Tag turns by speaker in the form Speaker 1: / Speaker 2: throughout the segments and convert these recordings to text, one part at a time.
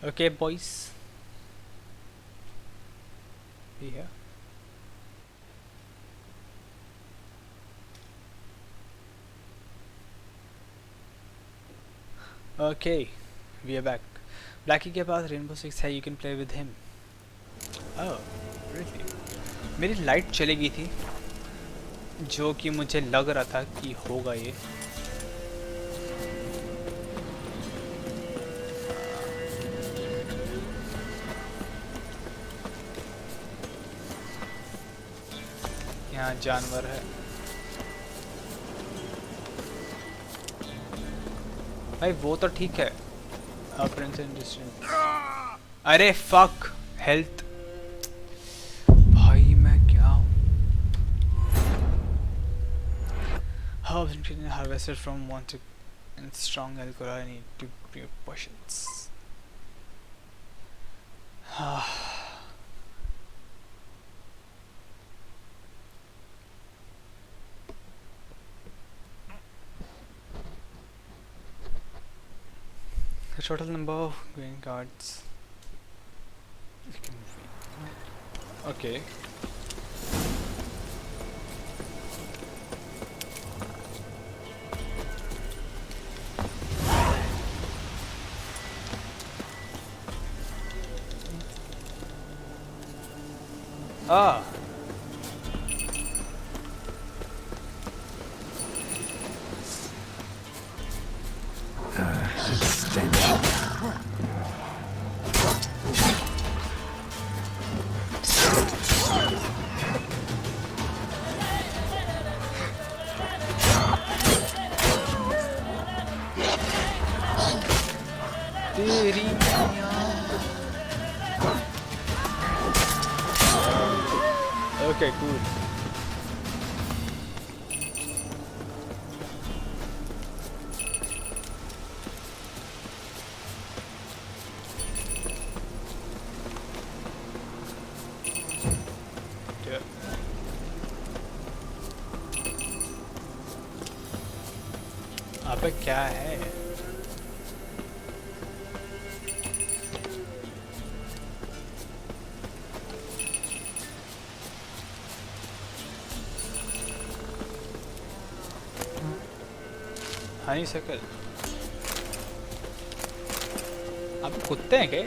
Speaker 1: Okay, boys. Be here. Okay, we are back. Blackie के पास rainbow 6 है, you can play with him. Oh, really? मेरी light चली गई थी, जो कि मुझे लग रहा था कि होगा ये. यहाँ जानवर है. भाई वो तो ठीक है. Appearance and distance. अरे fuck health. भाई मैं क्या हूँ? How can I harvest it from one to and strong alcohol? I need to prepare potions. The total number of green cards. Okay. Ah. Okay, cool. Yeah. अबे क्या है? हनी सकल. अब कुत्ते हैं क्या?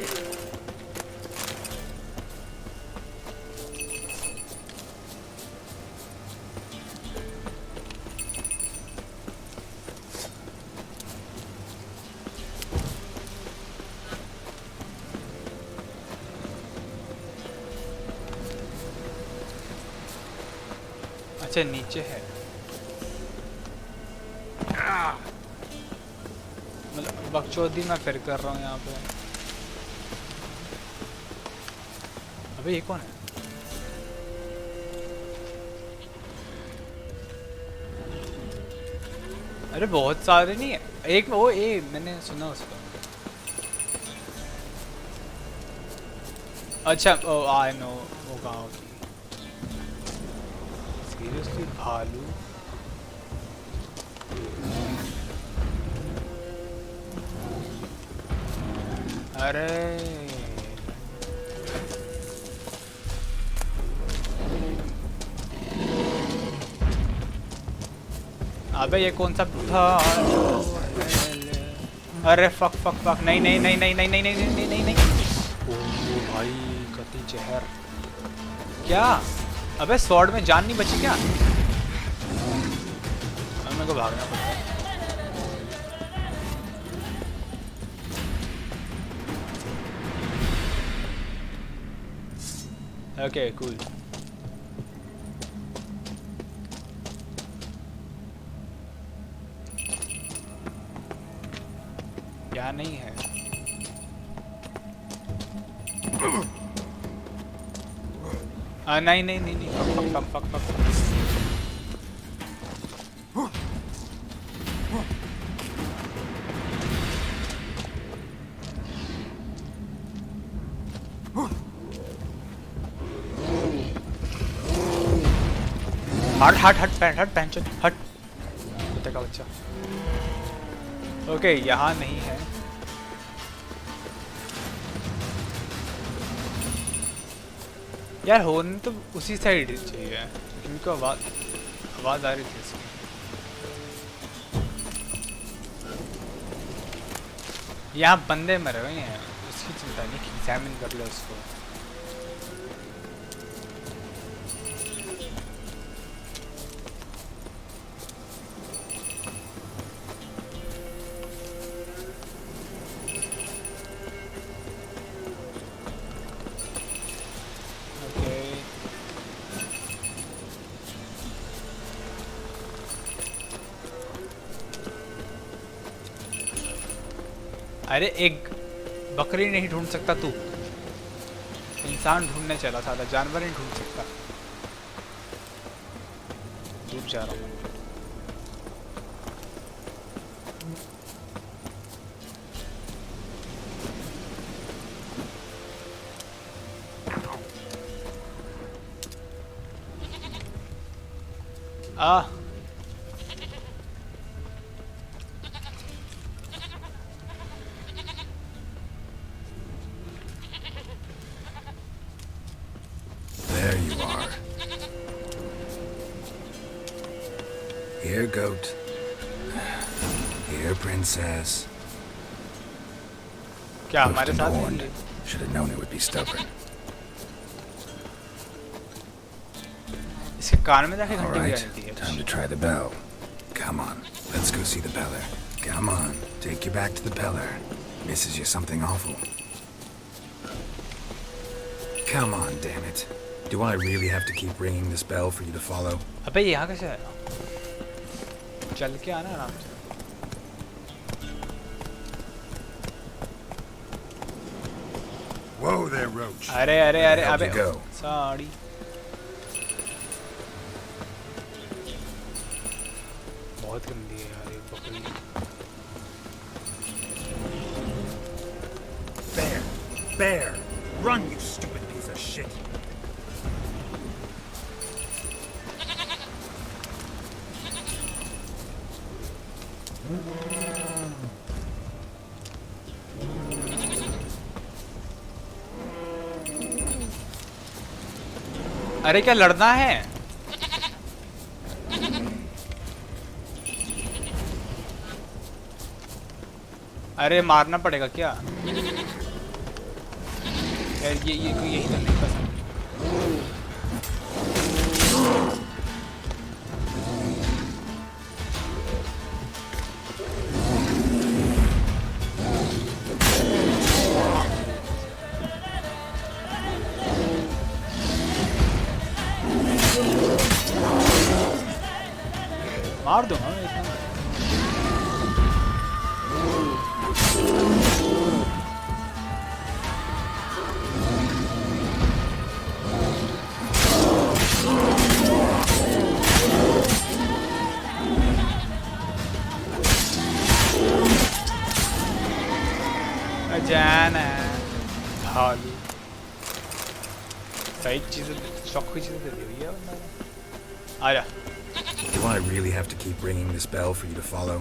Speaker 1: अच्छा नीचे है. मतलब बकचोदी मैं फिर कर रहा हूँ यहाँ पे. अबे ये कौन है? अरे बहुत सारे नहीं है. एक वो मैंने सुना उसका. अच्छा ओ आई नो वो गाँव की. सीरियसली भालू. अरे अबे ये कौन सा था? अरे फक फक फक. नहीं नहीं नहीं नहीं नहीं नहीं नहीं नहीं नहीं नहीं. ओ भाई कति जहर. क्या? अबे स्वॉर्ड में जान नहीं बची क्या? अब मेरे को भागना पड़ेगा. Okay, cool. क्या नहीं है? नहीं नहीं नहीं नहीं. Fuck fuck fuck fuck. हट हट हट पैंट हट पैंट हट. कुत्ते का बच्चा. ओके यहाँ नहीं है. यार होने तो उसी साइड चाहिए क्योंकि आवाज़ आ रही थी इसकी। यहाँ बंदे मरे हुए हैं, उसकी चिंता नहीं, एग्जामिन कर लो उसको। अरे एक बकरी नहीं ढूंढ सकता तू, इंसान ढूंढने चला था, जानवर नहीं ढूंढ सकता। दूर जा रहा हूँ।
Speaker 2: There you are. Here, goat. Here, princess.
Speaker 1: क्या हमारे साथ है ये?
Speaker 2: Should have known it would be stubborn.
Speaker 1: इसके कान में जाके
Speaker 2: All
Speaker 1: घंटी
Speaker 2: right,
Speaker 1: बजानी थी।
Speaker 2: time to try the bell. Come on, let's go see the beller. Come on, take you back to the beller. Misses you something awful. Come on, damn it. Do I really have to keep ringing this bell for you to follow?
Speaker 1: अबे यहाँ कैसे आया? चल के आना आराम से।
Speaker 2: Whoa there, Roach.
Speaker 1: अरे अरे अरे
Speaker 2: How'd
Speaker 1: अबे
Speaker 2: you go?
Speaker 1: साड़ी। बहुत गंदी है यार ये बकरी।
Speaker 2: Bear! Bear! Run, you stupid piece of shit!
Speaker 1: अरे क्या लड़ना है? अरे मारना पड़ेगा क्या? यार ये यही तो नहीं पसंद। मार दूंगा मैं इसमें। जाना भालू सही चीज़ें, शौक की चीज़ें दे दी है बंदा ने। आजा।
Speaker 2: Do I really have to keep ringing this bell for you to follow?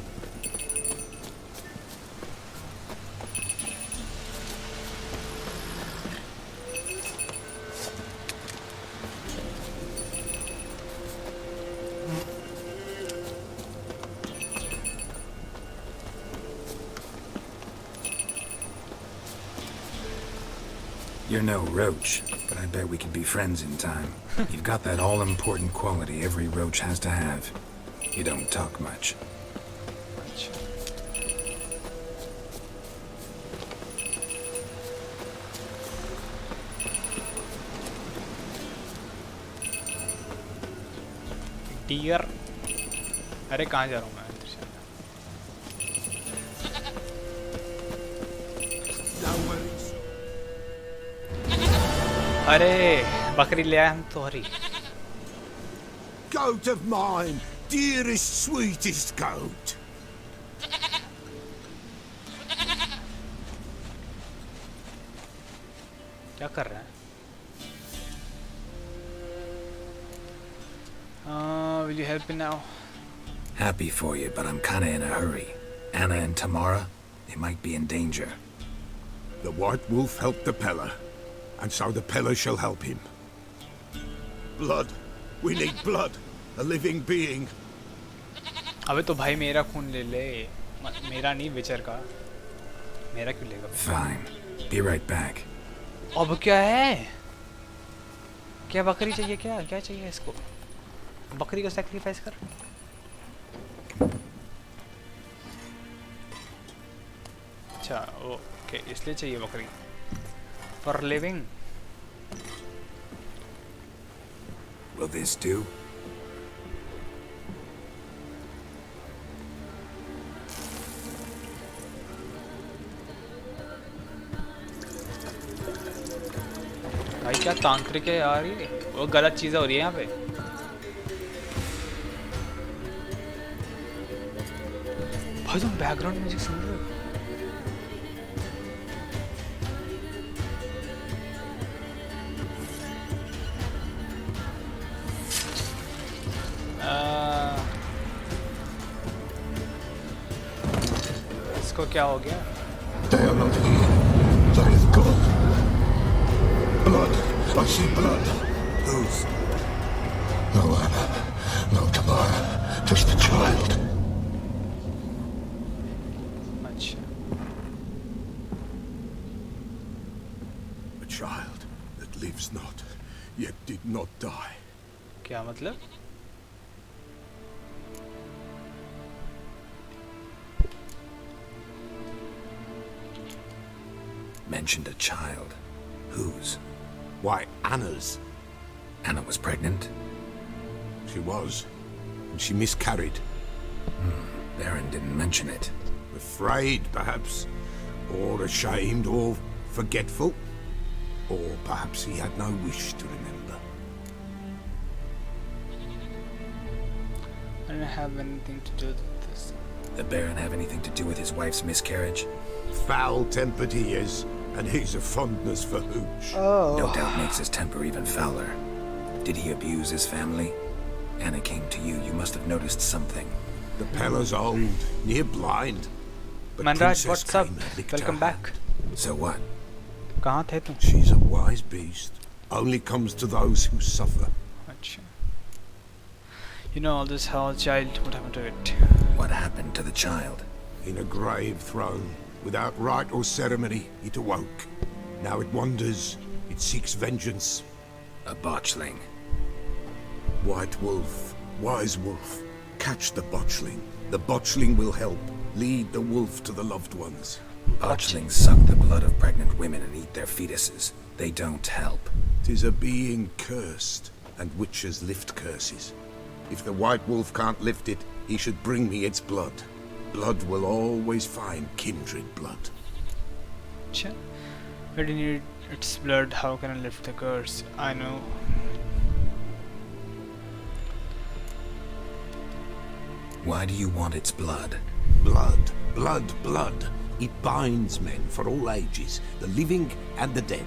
Speaker 2: You're no roach, but I bet we could be friends in time. You've got that all-important quality every roach has to have. You don't talk much.
Speaker 1: Dear, अरे कहाँ जा रहा हूँ मैं? अरे बकरी ले आया हम तोहरी।
Speaker 3: Goat of mine, dearest, sweetest goat.
Speaker 1: क्या कर रहा है? Will you help me now?
Speaker 2: Happy for you, but I'm kinda in a hurry. Anna and Tamara, they might be in danger.
Speaker 3: The white wolf helped the Peller, and so the Peller shall help him. Blood. We need blood. A living being.
Speaker 1: अबे तो भाई मेरा खून ले ले, मेरा नहीं विचर का, मेरा क्यों लेगा?
Speaker 2: Fine. Be right back.
Speaker 1: अब क्या है? क्या बकरी चाहिए? क्या क्या चाहिए इसको? बकरी को सैक्रिफाइस कर। अच्छा ओके, इसलिए चाहिए बकरी for living.
Speaker 2: Will this do?
Speaker 1: भाई क्या तांत्रिक है यार ये, वो गलत चीज़ें हो रही है यहाँ पे। भाई तुम बैकग्राउंड म्यूजिक सुन रहे हो? इसको क्या हो गया?
Speaker 3: They are not here. They have gone. Blood. I see blood. Whose? No Anna. No Tamara. Just the child.
Speaker 1: अच्छा,
Speaker 3: A child that lives not, yet did not die.
Speaker 1: क्या मतलब?
Speaker 2: Mentioned a child. Whose?
Speaker 3: Why, Anna's.
Speaker 2: Anna was pregnant?
Speaker 3: She was. And she miscarried.
Speaker 2: Baron didn't mention it.
Speaker 3: Afraid, perhaps. Or ashamed, or forgetful. Or perhaps he had no wish to remember.
Speaker 1: I don't have anything to do with this.
Speaker 2: The Baron have anything to do with his wife's miscarriage?
Speaker 3: Foul-tempered he is, and he's a fondness for hooch.
Speaker 2: No doubt makes his temper even fouler. Did he abuse his family? Anna came to you. You must have noticed something.
Speaker 3: The Pella's old, near blind. But
Speaker 1: Manraj,
Speaker 3: Princess
Speaker 1: what's up?
Speaker 3: came and licked
Speaker 1: Welcome
Speaker 3: her
Speaker 1: back.
Speaker 3: hand.
Speaker 2: So what?
Speaker 1: कहाँ थे तुम?
Speaker 3: She's a wise beast. Only comes to those who suffer.
Speaker 1: अच्छा. You know all this how child, what happened to it?
Speaker 2: What happened to the child?
Speaker 3: In a grave thrown, without rite or ceremony, it awoke. Now it wanders, it seeks vengeance.
Speaker 2: A botchling.
Speaker 3: White wolf, wise wolf, catch the botchling. The botchling will help, lead the wolf to the loved ones.
Speaker 2: Botchlings suck the blood of pregnant women and eat their fetuses. They don't help.
Speaker 3: 'Tis a being cursed, and witches lift curses. If the white wolf can't lift it, he should bring me its blood. Blood will always find kindred blood.
Speaker 1: अच्छा. I didn't need its blood. How can I lift the curse? I know.
Speaker 2: Why do you want its blood?
Speaker 3: Blood, blood, blood. It binds men for all ages, the living and the dead.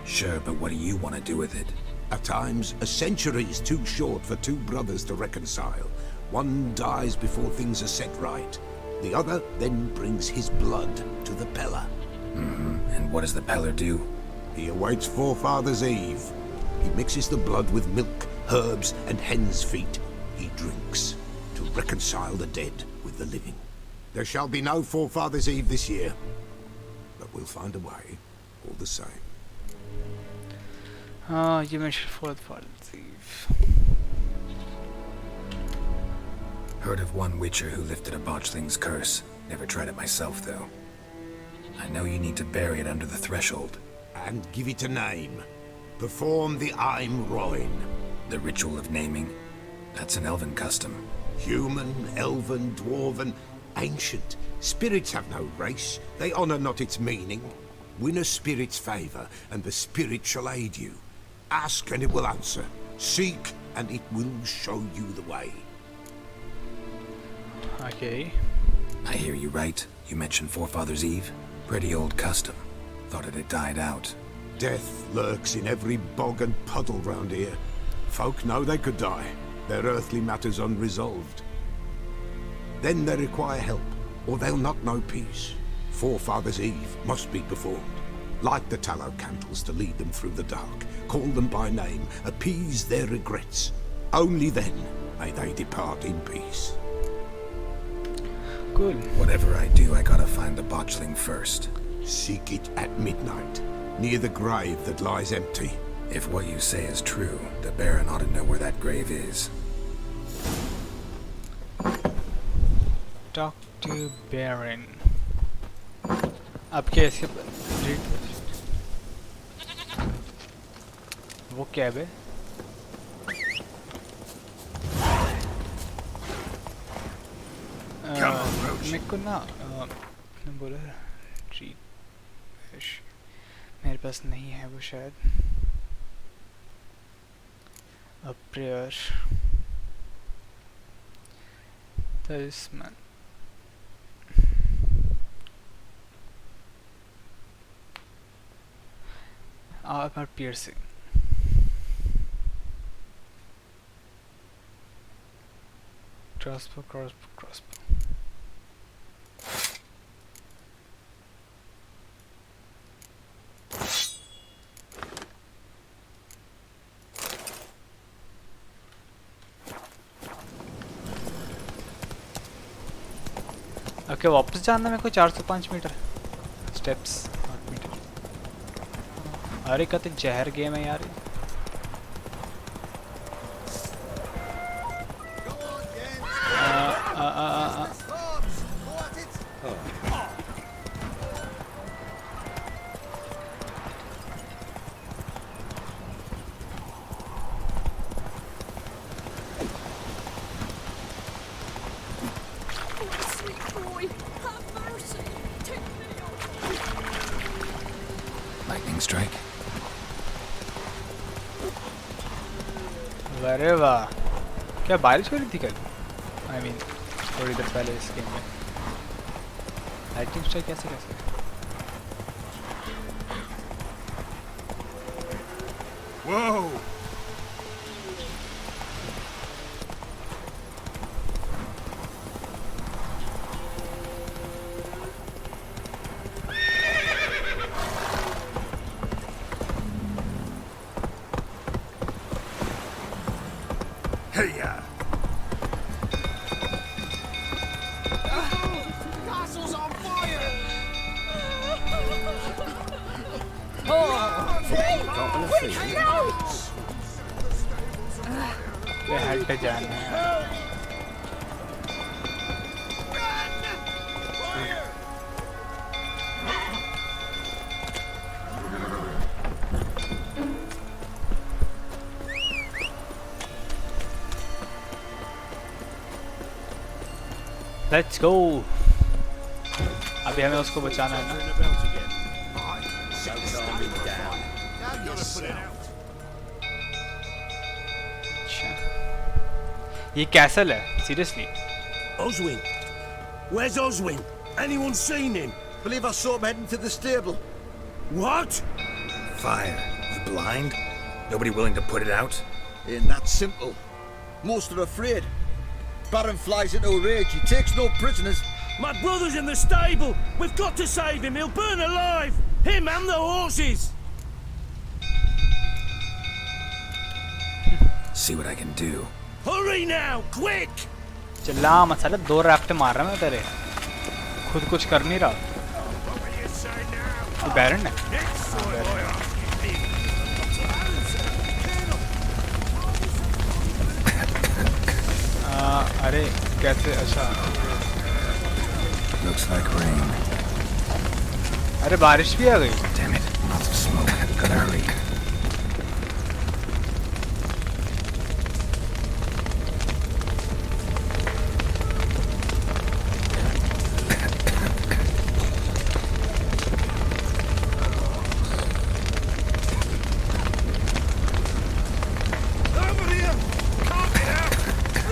Speaker 2: Sure, but what do you want to do with it?
Speaker 3: At times, a century is too short for two brothers to reconcile. One dies before things are set right. The other then brings his blood to the Pella.
Speaker 2: And what does the Peller do?
Speaker 3: He awaits Forefather's Eve. He mixes the blood with milk, herbs, and hen's feet. He drinks to reconcile the dead with the living. There shall be no Forefather's Eve this year, but we'll find a way, all the same.
Speaker 1: You mentioned Forefather's Eve.
Speaker 2: Heard of one witcher who lifted a botchling's curse. Never tried it myself, though. I know you need to bury it under the threshold.
Speaker 3: And give it a name. Perform the Aim Roin.
Speaker 2: The ritual of naming? That's an elven custom.
Speaker 3: Human, elven, dwarven, ancient. Spirits have no race. They honor not its meaning. Win a spirit's favor, and the spirit shall aid you. Ask, and it will answer. Seek, and it will show you the way.
Speaker 1: Okay.
Speaker 2: I hear you right. You mentioned Forefather's Eve? Pretty old custom. Thought it had died out.
Speaker 3: Death lurks in every bog and puddle round here. Folk know they could die, their earthly matters unresolved. Then they require help, or they'll not know peace. Forefather's Eve must be performed. Light the tallow candles to lead them through the dark. Call them by name. Appease their regrets. Only then may they depart in peace.
Speaker 1: Cool.
Speaker 2: Whatever I do, I gotta find the botchling first.
Speaker 3: Seek it at midnight, near the grave that lies empty.
Speaker 2: If what you say is true, the Baron ought to know where that grave is.
Speaker 1: Talk to Baron. अब क्या इसके वो क्या है? मेरे को ना बोला मेरे पास नहीं है वो शायद. A prayer. Talisman. Armor piercing. Crossbow. Okay वापस जाना मेरे को 405 मीटर स्टेप्स 8 मीटर. अरे कते जहर गेम है यार.
Speaker 2: Strike.
Speaker 1: अरे वाह क्या बारिश हो रही थी कल. I mean थोड़ी देर पहले इस गेम में लाइटिंग स्ट्राइक कैसे
Speaker 3: Whoa!
Speaker 1: जाना है. Let's go. अभी हमें उसको बचाना है ना. ये कैसल है seriously.
Speaker 4: Oswin, where's Oswin? Anyone seen him?
Speaker 5: Believe I saw him heading to the stable.
Speaker 4: What?
Speaker 2: Fire. You blind? Nobody willing to put it out?
Speaker 5: Ain't that simple. Most are afraid. Baron flies into a rage. He takes no prisoners.
Speaker 4: My brother's in the stable. We've got to save him. He'll burn alive. Him and the horses.
Speaker 2: See what I can do.
Speaker 4: Hurry now, quick!
Speaker 1: चिल्ला मत साले 2 raft मार रहा मैं तेरे. खुद कुछ कर नहीं रहा. ये बैरन है. अरे कैसे अच्छा.
Speaker 2: Looks like rain.
Speaker 1: अरे बारिश भी आ गई.
Speaker 2: Damn it! Lots of smoke. Gotta hurry.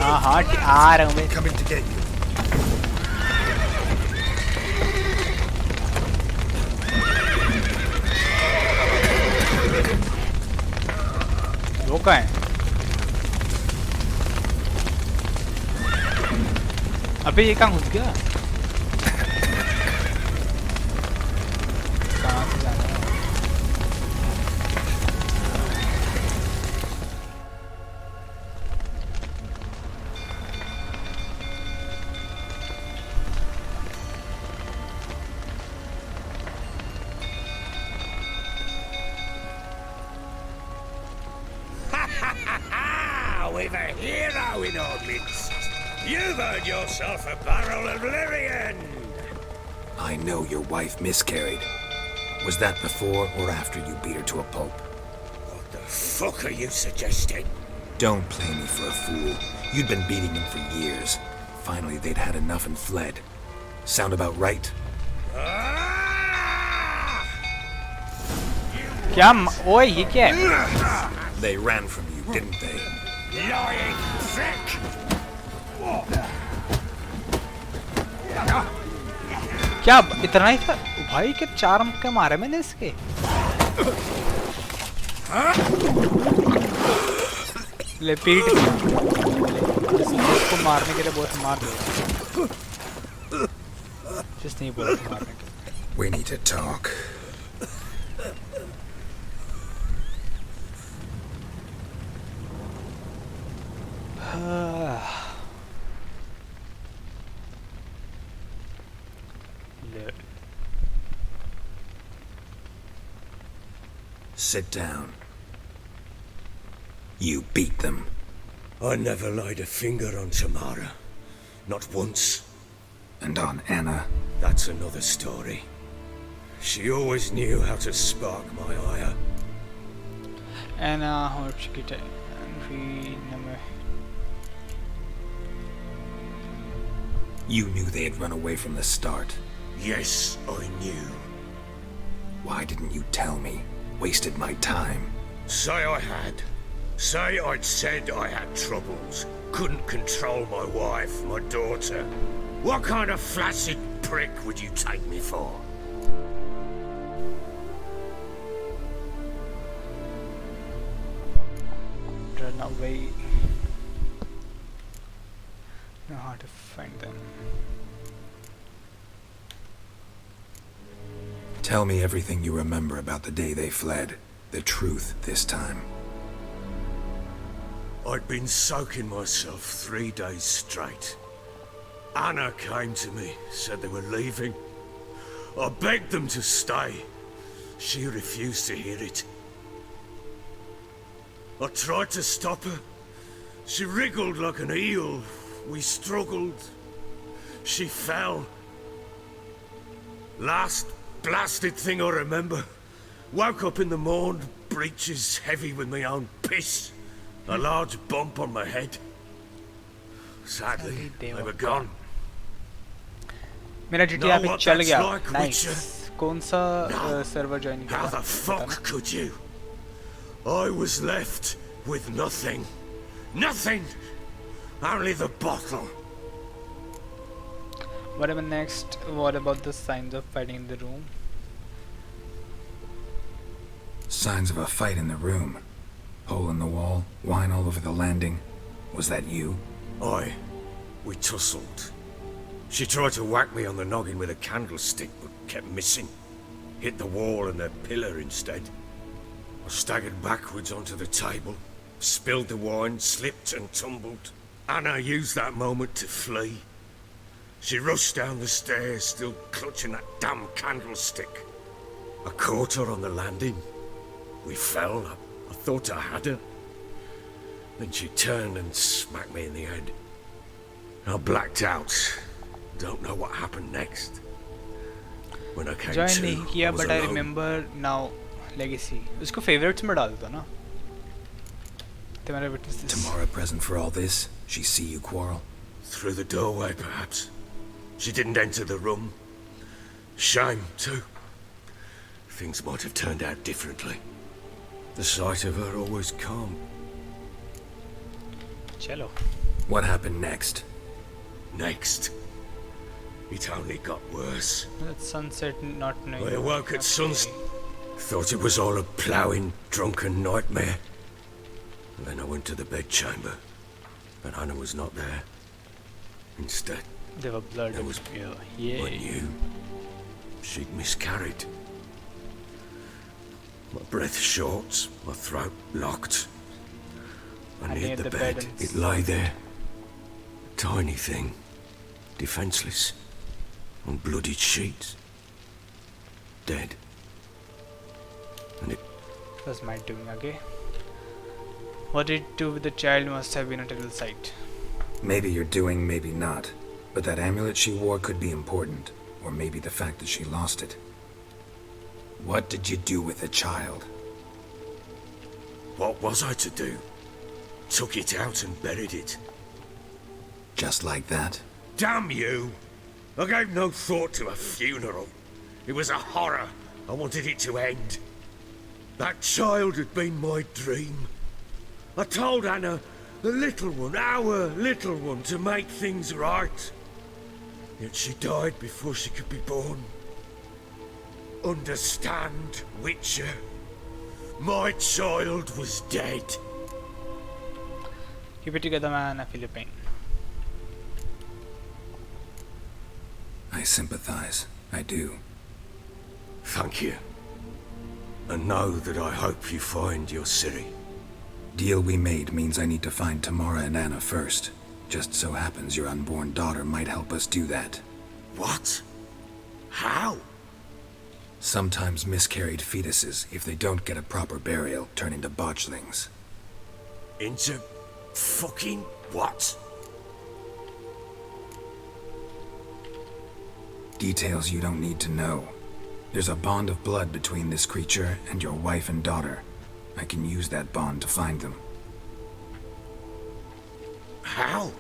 Speaker 1: हाँ आ रहा हूँ मैं.
Speaker 2: Coming to get you.
Speaker 1: वो कहाँ है? अबे ये कहाँ घुस गया? कहाँ से जाना है?
Speaker 4: we've a hero in our midst. You've earned yourself a barrel of Lyrian.
Speaker 2: I know your wife miscarried. Was that before or after you beat her to a pulp?
Speaker 4: What the fuck are you suggesting?
Speaker 2: Don't play me for a fool. You'd been beating them for years. Finally, they'd had enough and fled. Sound about right?
Speaker 1: क्या ओए ये क्या है?
Speaker 2: They ran from you, didn't they?
Speaker 4: Lying prick!
Speaker 1: क्या इतना ही था भाई के 4 मुक्के मारे मैंने इसके ले पीट इसको मारने के लिए बहुत मार दिया जिस नहीं बोला मारने के लिए
Speaker 2: We need to talk. Sit down. You beat them.
Speaker 4: I never laid a finger on Tamara. Not once.
Speaker 2: And on Anna.
Speaker 4: That's another story. She always knew how to spark my ire.
Speaker 1: Anna Horchkita and
Speaker 2: You knew they had run away from the start.
Speaker 4: Yes, I knew.
Speaker 2: Why didn't you tell me? Wasted my time.
Speaker 4: Say I had. Say I'd said I had troubles. Couldn't control my wife, my daughter. What kind of flaccid prick would you take me for?
Speaker 1: Run away. Know how to find them.
Speaker 2: Tell me everything you remember about the day they fled. The truth this time.
Speaker 4: I'd been soaking myself 3 days straight. Anna came to me, said they were leaving. I begged them to stay. She refused to hear it. I tried to stop her. She wriggled like an eel. We struggled. She fell. Last blasted thing I remember. Woke up in the morn, breeches heavy with my own piss. A large bump on my head. Sadly, they were gone.
Speaker 1: मेरा GTA पे चल गया.
Speaker 4: Like,
Speaker 1: Nice. कौन सा server join किया?
Speaker 4: How the fuck could you? I was left with nothing. Nothing! Only the bottle.
Speaker 1: What about next? What about the signs of fighting in the room?
Speaker 2: Signs of a fight in the room. Hole in the wall, wine all over the landing. Was that you?
Speaker 4: Aye. We tussled. She tried to whack me on the noggin with a candlestick, but kept missing. Hit the wall and a pillar instead. I staggered backwards onto the table, spilled the wine, slipped and tumbled. Anna used that moment to flee. She rushed down the stairs, still clutching that damn candlestick. I caught her on the landing. We fell. I thought I had her. Then she turned and smacked me in the head. I blacked out. Don't know what happened next. When I came
Speaker 1: Join
Speaker 4: to,
Speaker 1: नहीं किया,
Speaker 4: I was
Speaker 1: but I
Speaker 4: alone.
Speaker 1: remember now. Legacy. उसको favorites में डाल दो ना. तुम्हारा witness this.
Speaker 2: Tamara present for all this? She see you quarrel?
Speaker 4: Through the doorway, perhaps. She didn't enter the room. Shame, too. Things might have turned out differently. The sight of her always calmed.
Speaker 1: चलो.
Speaker 2: What happened next?
Speaker 4: Next, it only got worse.
Speaker 1: At sunset, not knowing.
Speaker 4: I awoke at sunset. Thought it was all a ploughing, drunken nightmare. And then I went to the bedchamber, but Anna was not there. Instead,
Speaker 1: They were blood.
Speaker 4: there was
Speaker 1: yeah.
Speaker 4: I knew she'd miscarried. My breath short, my throat locked. I neared the bed. It lay there, a tiny thing, defenseless, on bloodied sheets, dead. And it
Speaker 1: was my doing, okay? What it do with the child must have been a terrible sight.
Speaker 2: Maybe you're doing, maybe not. But that amulet she wore could be important. Or maybe the fact that she lost it. What did you do with the child?
Speaker 4: What was I to do? Took it out and buried it.
Speaker 2: Just like that?
Speaker 4: Damn you! I gave no thought to a funeral. It was a horror. I wanted it to end. That child had been my dream. I told Anna, the little one, our little one, to make things right. Yet she died before she could be born. Understand, Witcher? My child was dead.
Speaker 1: Keep it together, man. I feel your pain.
Speaker 2: I sympathize. I do.
Speaker 4: Thank you. And know that I hope you find your Ciri.
Speaker 2: Deal we made means I need to find Tamara and Anna first. Just so happens your unborn daughter might help us do that.
Speaker 4: What? How?
Speaker 2: Sometimes miscarried fetuses, if they don't get a proper burial, turn into botchlings.
Speaker 4: Into fucking what?
Speaker 2: Details you don't need to know. There's a bond of blood between this creature and your wife and daughter. I can use that bond to find them.
Speaker 4: How?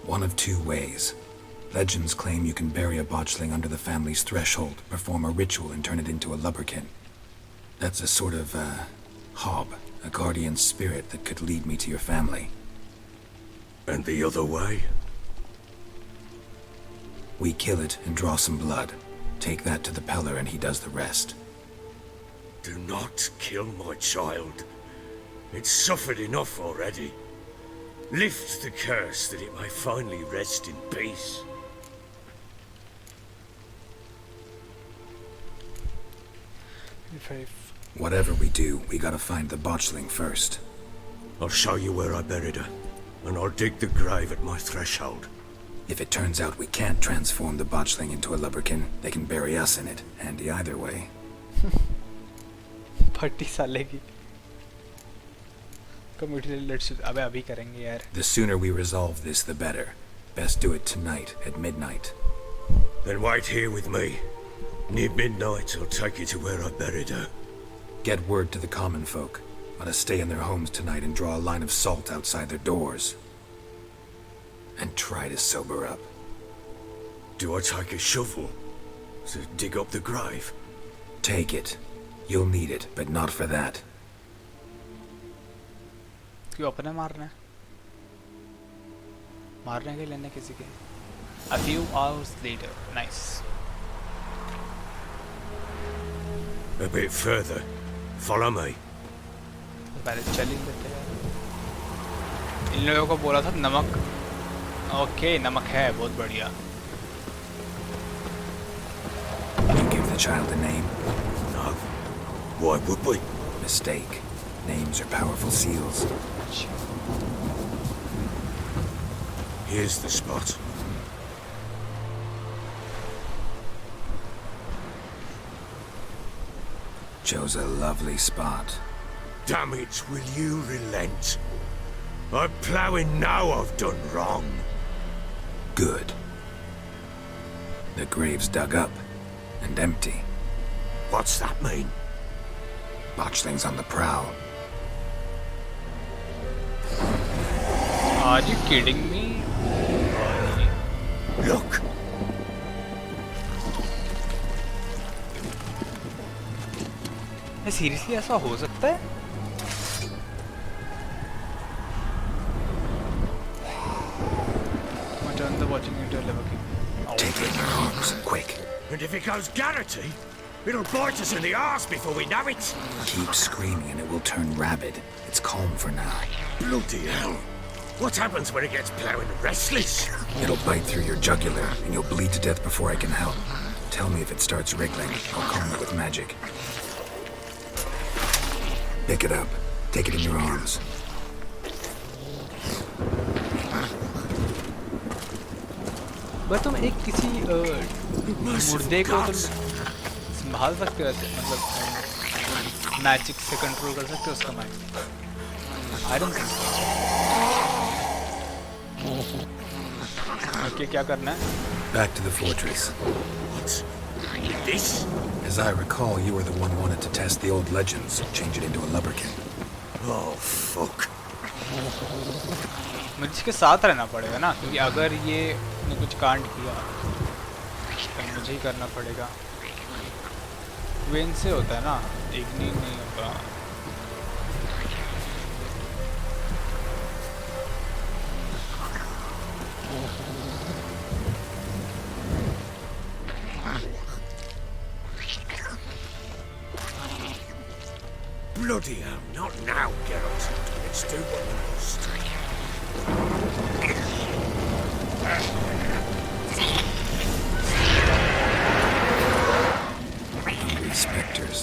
Speaker 2: One of two ways. Legends claim you can bury a botchling under the family's threshold, perform a ritual and turn it into a lubberkin. That's a sort of, hob, a guardian spirit that could lead me to your family.
Speaker 4: And the other way?
Speaker 2: We kill it and draw some blood. Take that to the Peller and he does the rest.
Speaker 4: Do not kill my child. It's suffered enough already. Lift the curse that it may finally rest in peace.
Speaker 2: Whatever we do, we gotta find the botchling first.
Speaker 4: I'll show you where I buried her, and I'll dig the grave at my threshold.
Speaker 2: If it turns out we can't transform the botchling into a lubberkin, they can bury us in it. Handy either way.
Speaker 1: फटी साले की community let's अबे अभी करेंगे यार.
Speaker 2: The sooner we resolve this, the better. Best do it tonight at midnight.
Speaker 4: Then wait here with me. Near midnight, I'll take you to where I buried her.
Speaker 2: Get word to the common folk. Let us stay in their homes tonight and draw a line of salt outside their doors. And try to sober up.
Speaker 4: Do I take a shovel to dig up the grave?
Speaker 2: Take it. You'll need it, but not for that.
Speaker 1: क्यों अपने मारना है? मारने के लेने किसी के? A few hours later. Nice.
Speaker 4: A bit further. Follow me.
Speaker 1: पहले चल ही लेते हैं. इन लोगों को बोला था नमक. ओके नमक है बहुत बढ़िया.
Speaker 2: You give the child a name?
Speaker 4: No. Why would we?
Speaker 2: Mistake. Names are powerful seals.
Speaker 4: Here's the spot.
Speaker 2: Chose a lovely spot.
Speaker 4: Damn it, will you relent? I'm ploughing now I've done wrong.
Speaker 2: Good. The grave's dug up and empty.
Speaker 4: What's that mean?
Speaker 2: Botchling's on the prowl.
Speaker 1: Are you kidding me?
Speaker 4: Look.
Speaker 1: Seriously ऐसा हो सकता है? Turn the watching into a lever king.
Speaker 2: Take it in your arms, quick.
Speaker 4: And if it goes Garrity, it'll bite us in the arse before we know it.
Speaker 2: Keep screaming and it will turn rabid. It's calm for now.
Speaker 4: Bloody hell. What happens when it gets plowing restless?
Speaker 2: It'll bite through your jugular and you'll bleed to death before I can help. Tell me if it starts wriggling. I'll calm it with magic. Pick it up. Take it in your arms.
Speaker 1: बस तुम एक किसी मुर्दे को तुम संभाल सकते हो, मतलब मैजिक से कंट्रोल कर सकते हो उसका mind. I don't think so. Okay, क्या करना है?
Speaker 2: Back to the fortress.
Speaker 4: What? This?
Speaker 2: As I recall, you were the one wanted to test the old legends, change it into a lubricant.
Speaker 4: Oh, fuck.
Speaker 1: मुझे इसके साथ रहना पड़ेगा ना, क्योंकि अगर ये ने कुछ कांड किया तो मुझे ही करना पड़ेगा। वेन से होता है ना, इग्नी नहीं होता।
Speaker 4: Bloody hell, not now, Geralt. Let's do what we must.
Speaker 2: Hungry specters.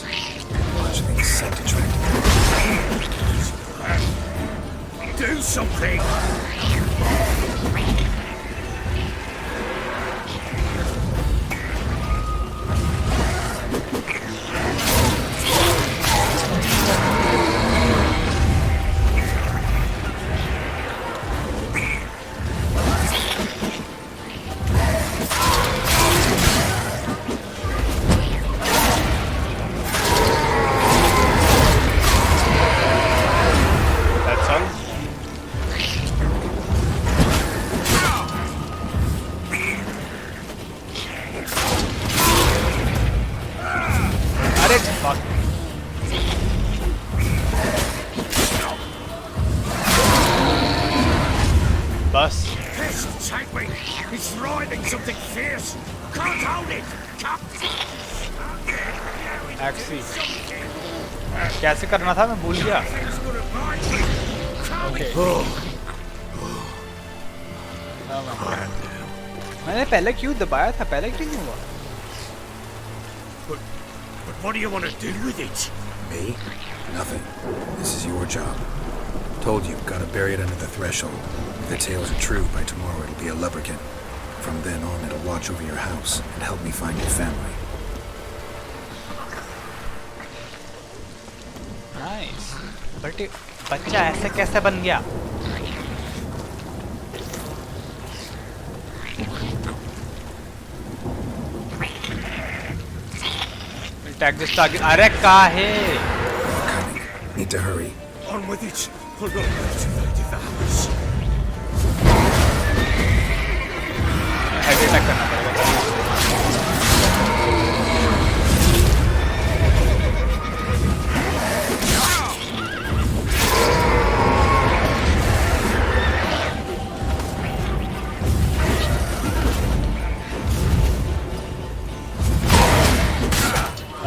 Speaker 2: Watch things set to track.
Speaker 4: Do something!
Speaker 1: कैसे करना था, मैं भूल गया। Okay. मैंने पहले क्यों दबाया था, पहले क्यों नहीं हुआ?
Speaker 4: But what do you want to do with it?
Speaker 2: Me? Nothing. This is your job. Told you, gotta bury it under the threshold. If the tales are true, by tomorrow it'll be a lubricant. From then on, it'll watch over your house and help me find your family.
Speaker 1: Nice. But बच्चा ऐसे कैसे बन गया? Attack this target. अरे कहाँ है?
Speaker 2: Coming. Need to hurry.
Speaker 4: On with it. Hold on. Activated the house.
Speaker 1: Heavy attack करना पड़ेगा।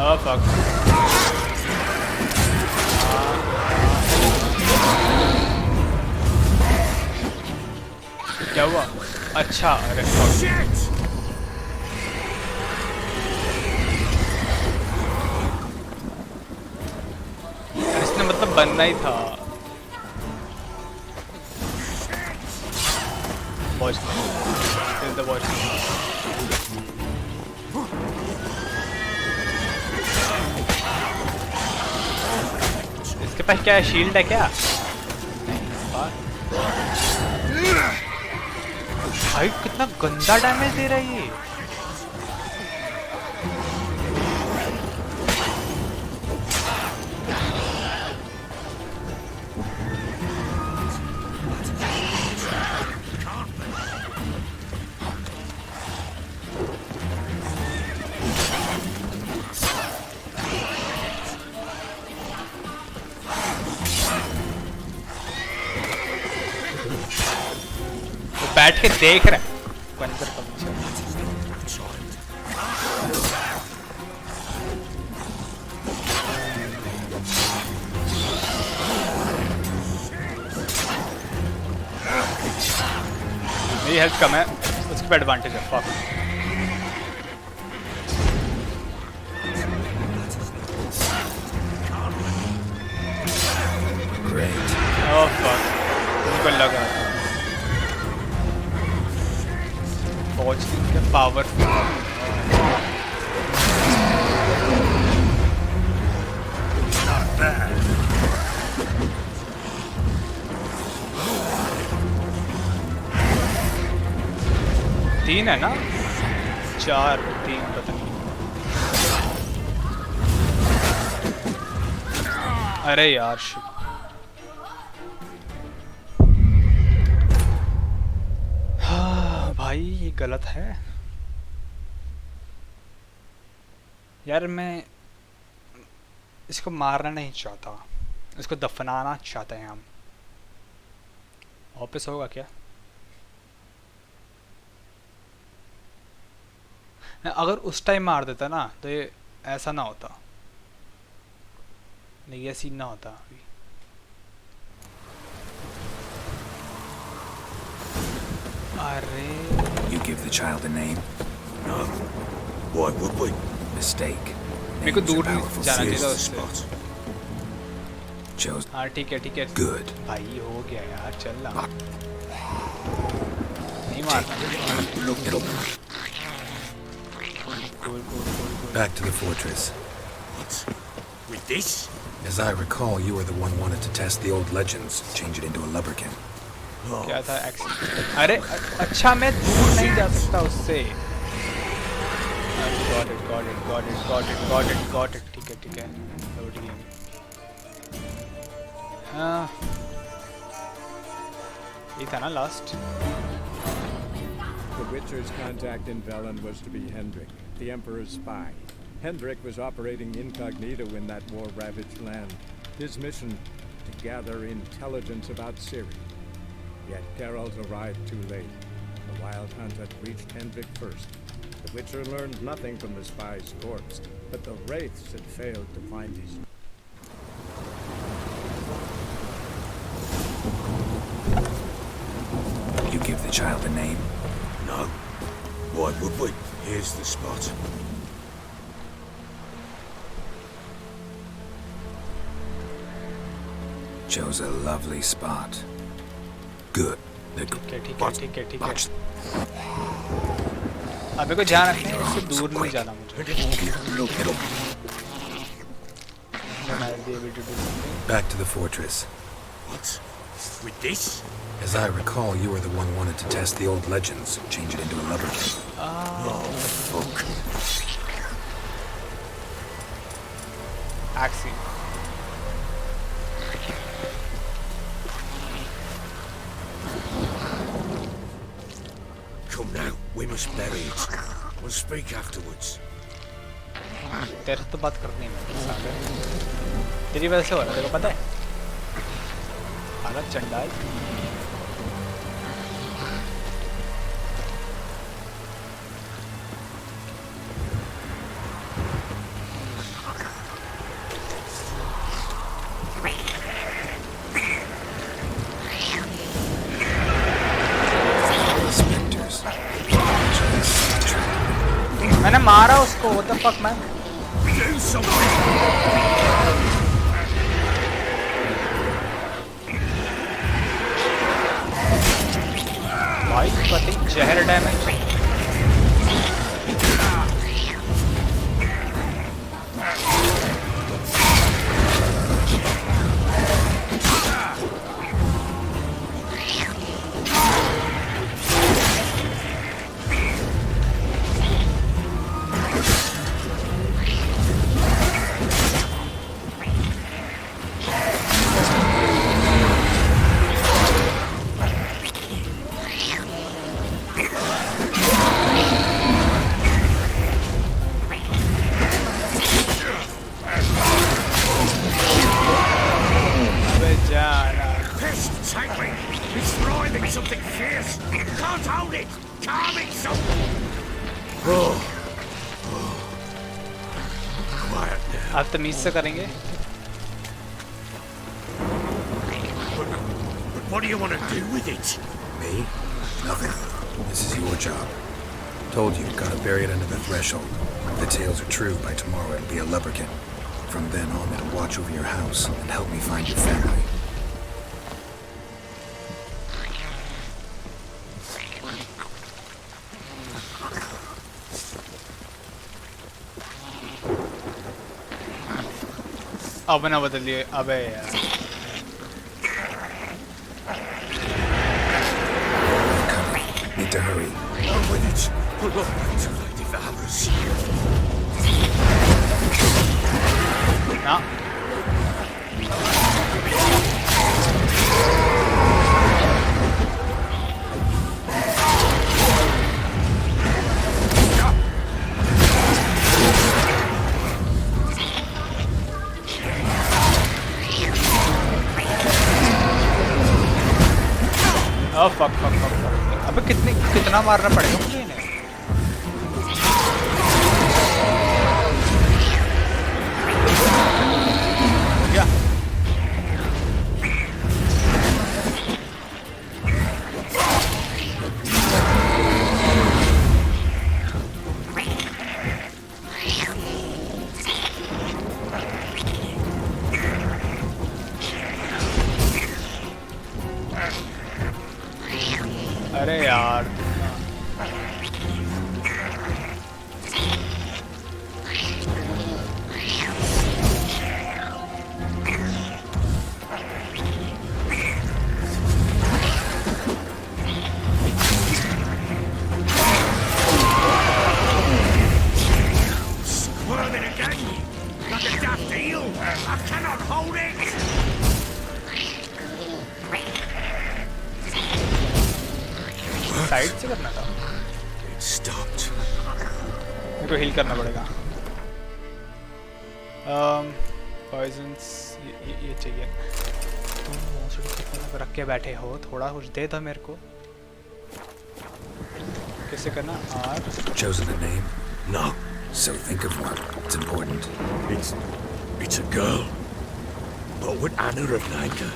Speaker 1: Oh fuck. क्या हुआ? अच्छा, अरे fuck. इसने मतलब बनना ही था। Watch the watch. इसके पास क्या है, शील्ड है क्या? भाई कितना गंदा डैमेज दे रहा है ये। बैठ के देख रहा है बंदर का मेरी हेल्थ कम है, उसके पे एडवांटेज है। फक ओह फक, उनको लगा के पावर 3 है ना, 4 3 पता नहीं। अरे यार हाँ भाई ये गलत है यार। मैं इसको मारना नहीं चाहता, इसको दफनाना चाहते हैं हम। वापस होगा क्या? अगर उस टाइम मार देता ना तो ये ऐसा ना होता, नहीं ये सीन ना होता अभी। अरे
Speaker 2: You give the child a name?
Speaker 4: No. Why would we?
Speaker 2: Mistake.
Speaker 1: मेरे को
Speaker 2: Names are
Speaker 1: दूर नहीं
Speaker 2: powerful
Speaker 1: जाना
Speaker 2: symbols.
Speaker 1: चाहिए
Speaker 4: Here's the
Speaker 1: उससे।
Speaker 4: spot.
Speaker 2: Chose
Speaker 1: हाँ ठीक है
Speaker 2: good.
Speaker 1: भाई हो गया यार, चल ना, नहीं मारना।
Speaker 2: Back to the fortress.
Speaker 4: What? With this?
Speaker 2: As I recall, you were the one wanted to test the old legends, change it into a lubberkin.
Speaker 1: क्या था अरे अच्छा मैं दूर नहीं जा सकता उससे। got it ठीक है लोड गेम। हाँ ये था ना last.
Speaker 6: The Witcher's contact in Velen was to be Hendrik, the Emperor's spy. Hendrik was operating incognito in that war-ravaged land. His mission, to gather intelligence about Ciri. Yet Geralt arrived too late. The Wild Hunt had reached Hendrik first. The Witcher learned nothing from the spy's corpse, but the Wraiths had failed to find his...
Speaker 2: You give the child a name?
Speaker 4: No. Why would we? Here's the spot.
Speaker 2: Chose a lovely spot. Good.
Speaker 1: ठीक है अबे को ध्यान रखना है, उससे दूर नहीं जाना मुझे।
Speaker 2: Back to the fortress.
Speaker 4: What? With this?
Speaker 2: As I recall, you were the one wanted to test the old legends, change it into a lubberkin.
Speaker 4: Oh, fuck.
Speaker 1: Axie.
Speaker 4: Come now, we must bury it. We'll speak afterwards.
Speaker 1: तेरे तो बात करनी है तेरी वजह से हो रहा है, तेरे को पता है? हालत चंडाल। मैंने मारा उसको, what the fuck man?
Speaker 4: Do something!
Speaker 1: भाई कति जहर डैमेज। आप तमीज से करेंगे।
Speaker 4: But what do you want to do with it?
Speaker 2: Me? Nothing. This is your job. Told you, gotta bury it under the threshold. If the tales are true, by tomorrow it'll be a lubberkin. From then on, it'll watch over your house and help me find your family.
Speaker 1: अब ना बदलिए, अबे यार।
Speaker 2: Need to hurry.
Speaker 4: On with it. Look to the devourers.
Speaker 1: ना fuck अबे कितना मारना पड़ेगा मुझे इन्हें क्या अरे यार
Speaker 4: Squirming again, like a daft eel. I cannot hold it.
Speaker 1: Side से करना था
Speaker 4: It stopped.
Speaker 1: मेरे को हील करना पड़ेगा पॉइजन्स ये चाहिए तुम रख के बैठे हो थोड़ा कुछ दे दो मेरे को कैसे करना are
Speaker 2: Chosen a name?
Speaker 4: No,
Speaker 2: So think of one. It's important.
Speaker 4: it's a girl. What would Anna have named her?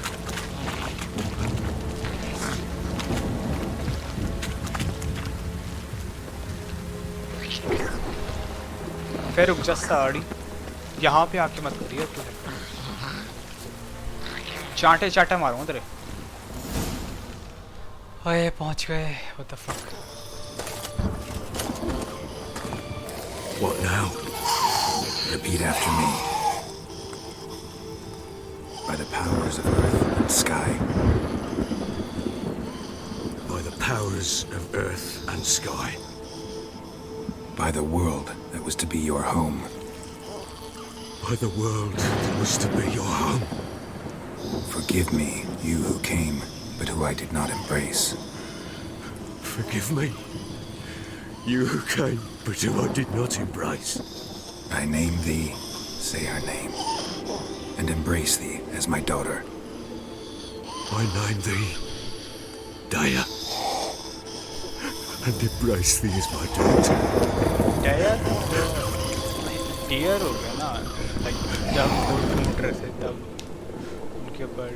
Speaker 1: फिर रुक जा साड़ी यहाँ पे आके मत करिए तू चाटे चाटे मारूंगा तेरे ओए पहुंच गए what the fuck
Speaker 4: What now?
Speaker 2: Repeat after me. By the powers of earth and sky.
Speaker 4: By the powers of earth and sky.
Speaker 2: By the world that was to be your home.
Speaker 4: By the world that was to be your home.
Speaker 2: Forgive me, you who came, but who I did not embrace.
Speaker 4: Forgive me. You who came, but who I did not embrace.
Speaker 2: I name thee, say her name, and embrace thee as my daughter.
Speaker 4: I name thee Daya, and embrace thee as my daughter.
Speaker 1: Dear dear हो गया ना like जब वो ढूंढ रहे थे तब उनके ऊपर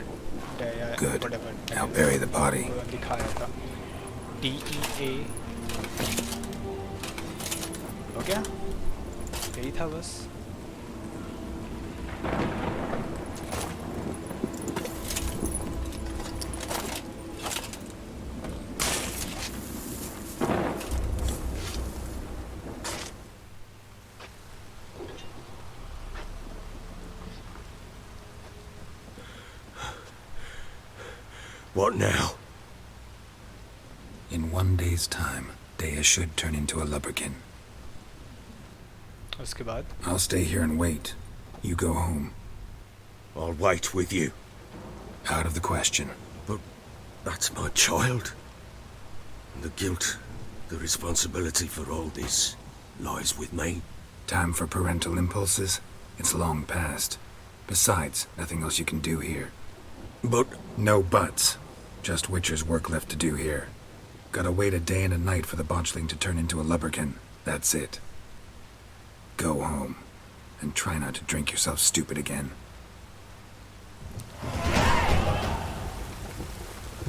Speaker 1: dear
Speaker 2: Good.
Speaker 1: whatever
Speaker 2: Now bury the body.
Speaker 1: दिखाया था DEA हो गया यही था बस
Speaker 4: What now?
Speaker 2: In one day's time, Dea should turn into a lubberkin.
Speaker 1: उसके बाद
Speaker 2: I'll stay here and wait. You go home.
Speaker 4: I'll wait with you.
Speaker 2: Out of the question.
Speaker 4: But that's my child. And the guilt, the responsibility for all this lies with me.
Speaker 2: Time for parental impulses? It's long past. Besides, nothing else you can do here.
Speaker 4: But
Speaker 2: No buts. Just Witcher's work left to do here. Gotta wait a day and a night for the botchling to turn into a lubberkin. That's it. Go home. And try not to drink yourself stupid again.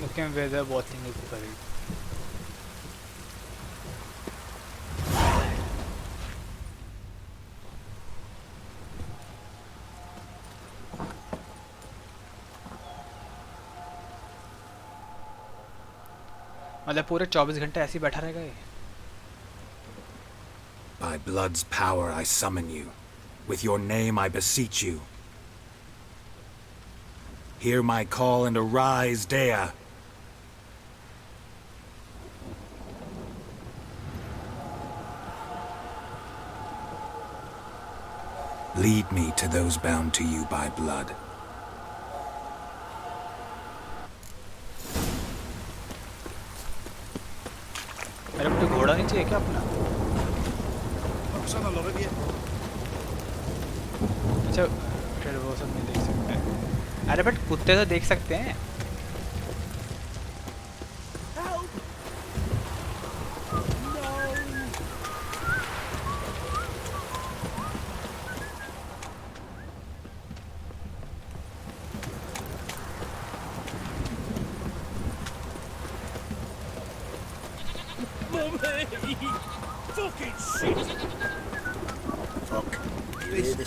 Speaker 1: मुख्यम weather bottling is buried मतलब पूरे 24 घंटे ऐसे ही बैठा रहेगा ये
Speaker 2: By blood's power I summon you. With your name I beseech you. Hear my call and arise, Dea. Lead me to those bound to you by blood.
Speaker 1: अरे बेटा घोड़ा नहीं चाहिए क्या अपना? अच्छा फिर वो सब नहीं देख सकते। अरे बट कुत्ते तो देख सकते हैं।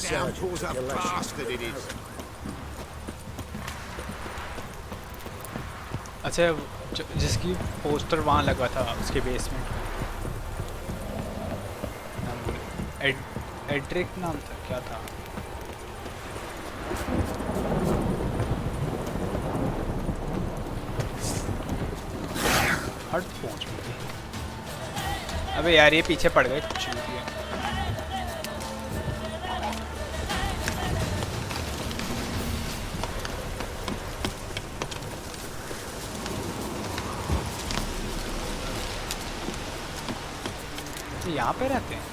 Speaker 3: Downpour's a bastard, it is.
Speaker 1: अच्छा जिसकी पोस्टर वहाँ लगा था उसके बेसमेंट में, एड्रिक नाम था, क्या था? हट पहुँच गई। अबे यार ये पीछे पड़ गए कुछ भी। यहाँ पे रहते हैं।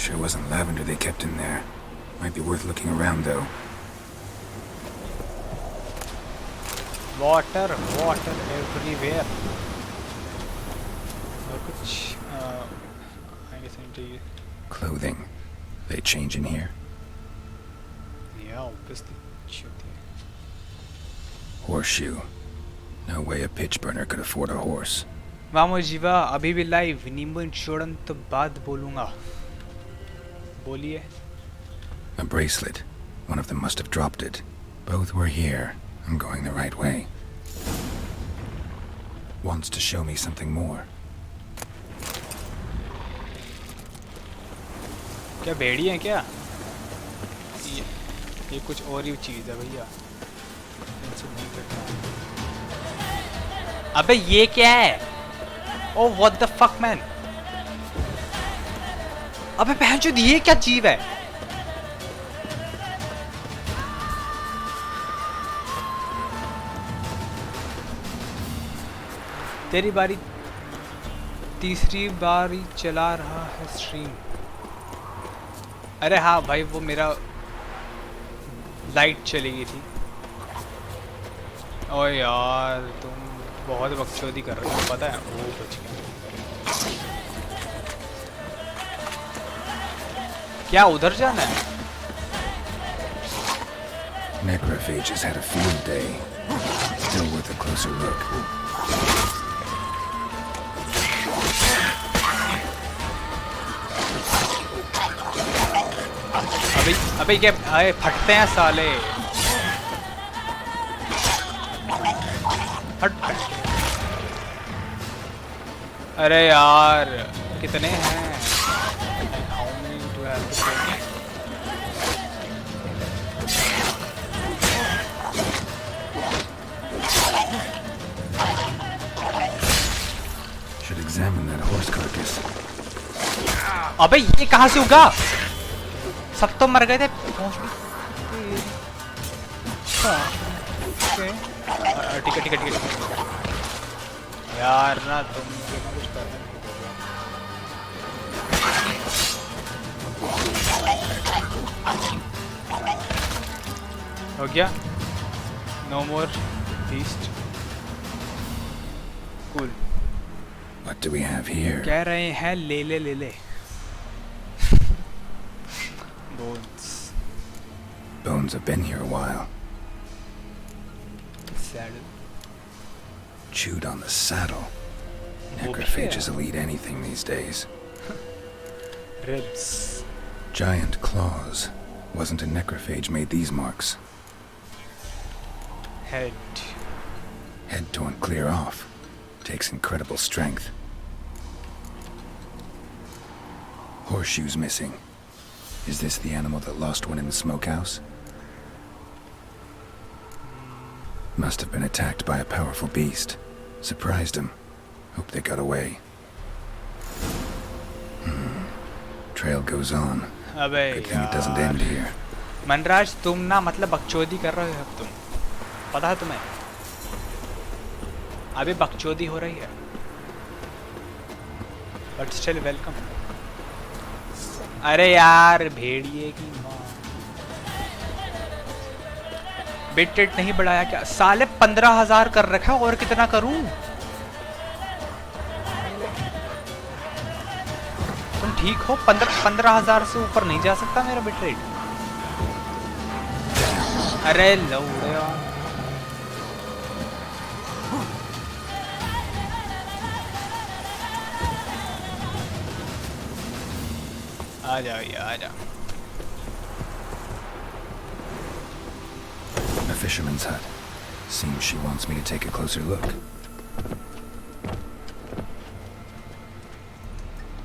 Speaker 2: Sure wasn't lavender they kept in there. Might be worth looking around though.
Speaker 1: Water everywhere. और कुछ
Speaker 2: Clothing. They change in here.
Speaker 1: Yeah, obviously.
Speaker 2: Horseshoe. No way a pitch burner could afford a horse.
Speaker 1: मामो जीवा अभी भी live नींबू insurance तो बाद बोलूँगा। बोलिए।
Speaker 2: A bracelet. One of them must have dropped it. Both were here. I'm going the right way. Wants to show me something more.
Speaker 1: क्या भेड़ी है क्या? ये कुछ और ही चीज़ है भैया। अबे ये क्या है? Oh what the fuck man? अबे बहनचोद ये क्या चीज़ है? तेरी बारी, तीसरी बारी चला रहा है स्ट्रीम। अरे हाँ भाई वो मेरा लाइट चली गई थी। ओ यार तुम बहुत बकचोदी कर रहे हो, पता है? वो बच गया। क्या उधर जाना है?
Speaker 2: Necrophages had a field day. Still worth a closer look.
Speaker 1: अबे क्या फटते हैं साले। हट। अरे यार कितने हैं? How many do I have to play?
Speaker 2: Should examine that horse carcass.
Speaker 1: अबे ये कहाँ से उगा? सब तो मर गए थे। ठीक है यार ना तुम कुछ कर हो गया। No more beast. Cool.
Speaker 2: What do we have here?
Speaker 1: कह रहे हैं ले ले bones.
Speaker 2: Bones have been here a while.
Speaker 1: Saddle.
Speaker 2: Chewed on the saddle. Necrophages will eat anything these days.
Speaker 1: Ribs.
Speaker 2: Giant claws. Wasn't a necrophage made these marks.
Speaker 1: Head.
Speaker 2: Head torn clear off. Takes incredible strength. Horseshoes missing. Is this the animal that lost one in the smokehouse? Must have been attacked by a powerful beast. Surprised him. Hope they got away. trail goes on.
Speaker 1: अबे
Speaker 2: Good thing it doesn't end here.
Speaker 1: Manraj तुम ना मतलब बकचोदी कर रहे हो अब तुम, पता है तुम्हें? अभी बकचोदी हो रही है, बट स्टिल वेलकम। अरे यार भेड़िए की माँ, बिट रेट नहीं बढ़ाया क्या? साले 15,000 कर रखा, और कितना करूं? तुम ठीक हो? 15,000 से ऊपर नहीं जा सकता मेरा बिट रेट। अरे लौड़े आ जाओ ये आ जाओ।
Speaker 2: A fisherman's hut. Seems she wants me to take a closer look.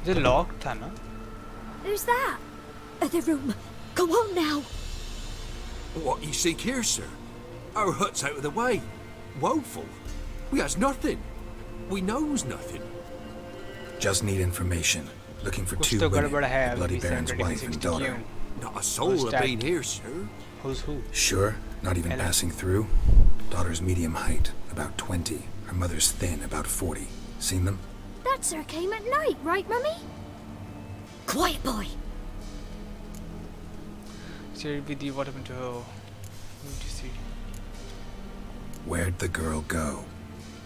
Speaker 1: जो लॉक था ना?
Speaker 7: Who's that? The room. Go on now.
Speaker 3: What you seek here, sir? Our hut's out of the way. Woeful. We has nothing. We knows nothing.
Speaker 2: Just need information. Looking for
Speaker 1: कुछ
Speaker 2: 2
Speaker 1: तो
Speaker 2: women,
Speaker 1: गड़बड़ है
Speaker 2: the bloody
Speaker 1: अभी
Speaker 2: Baron's wife and daughter.
Speaker 3: Not a soul
Speaker 1: Who's
Speaker 3: have
Speaker 1: that?
Speaker 3: been here, sir.
Speaker 1: Who's who?
Speaker 2: Sure? Not even
Speaker 1: Hello.
Speaker 2: passing through? Daughter's medium height, about 20. Her mother's thin, about 40. Seen them?
Speaker 7: That sir came at night, right, Mummy? Quiet, boy.
Speaker 1: Shared with you what happened to her? Who did you see?
Speaker 2: Where'd the girl go?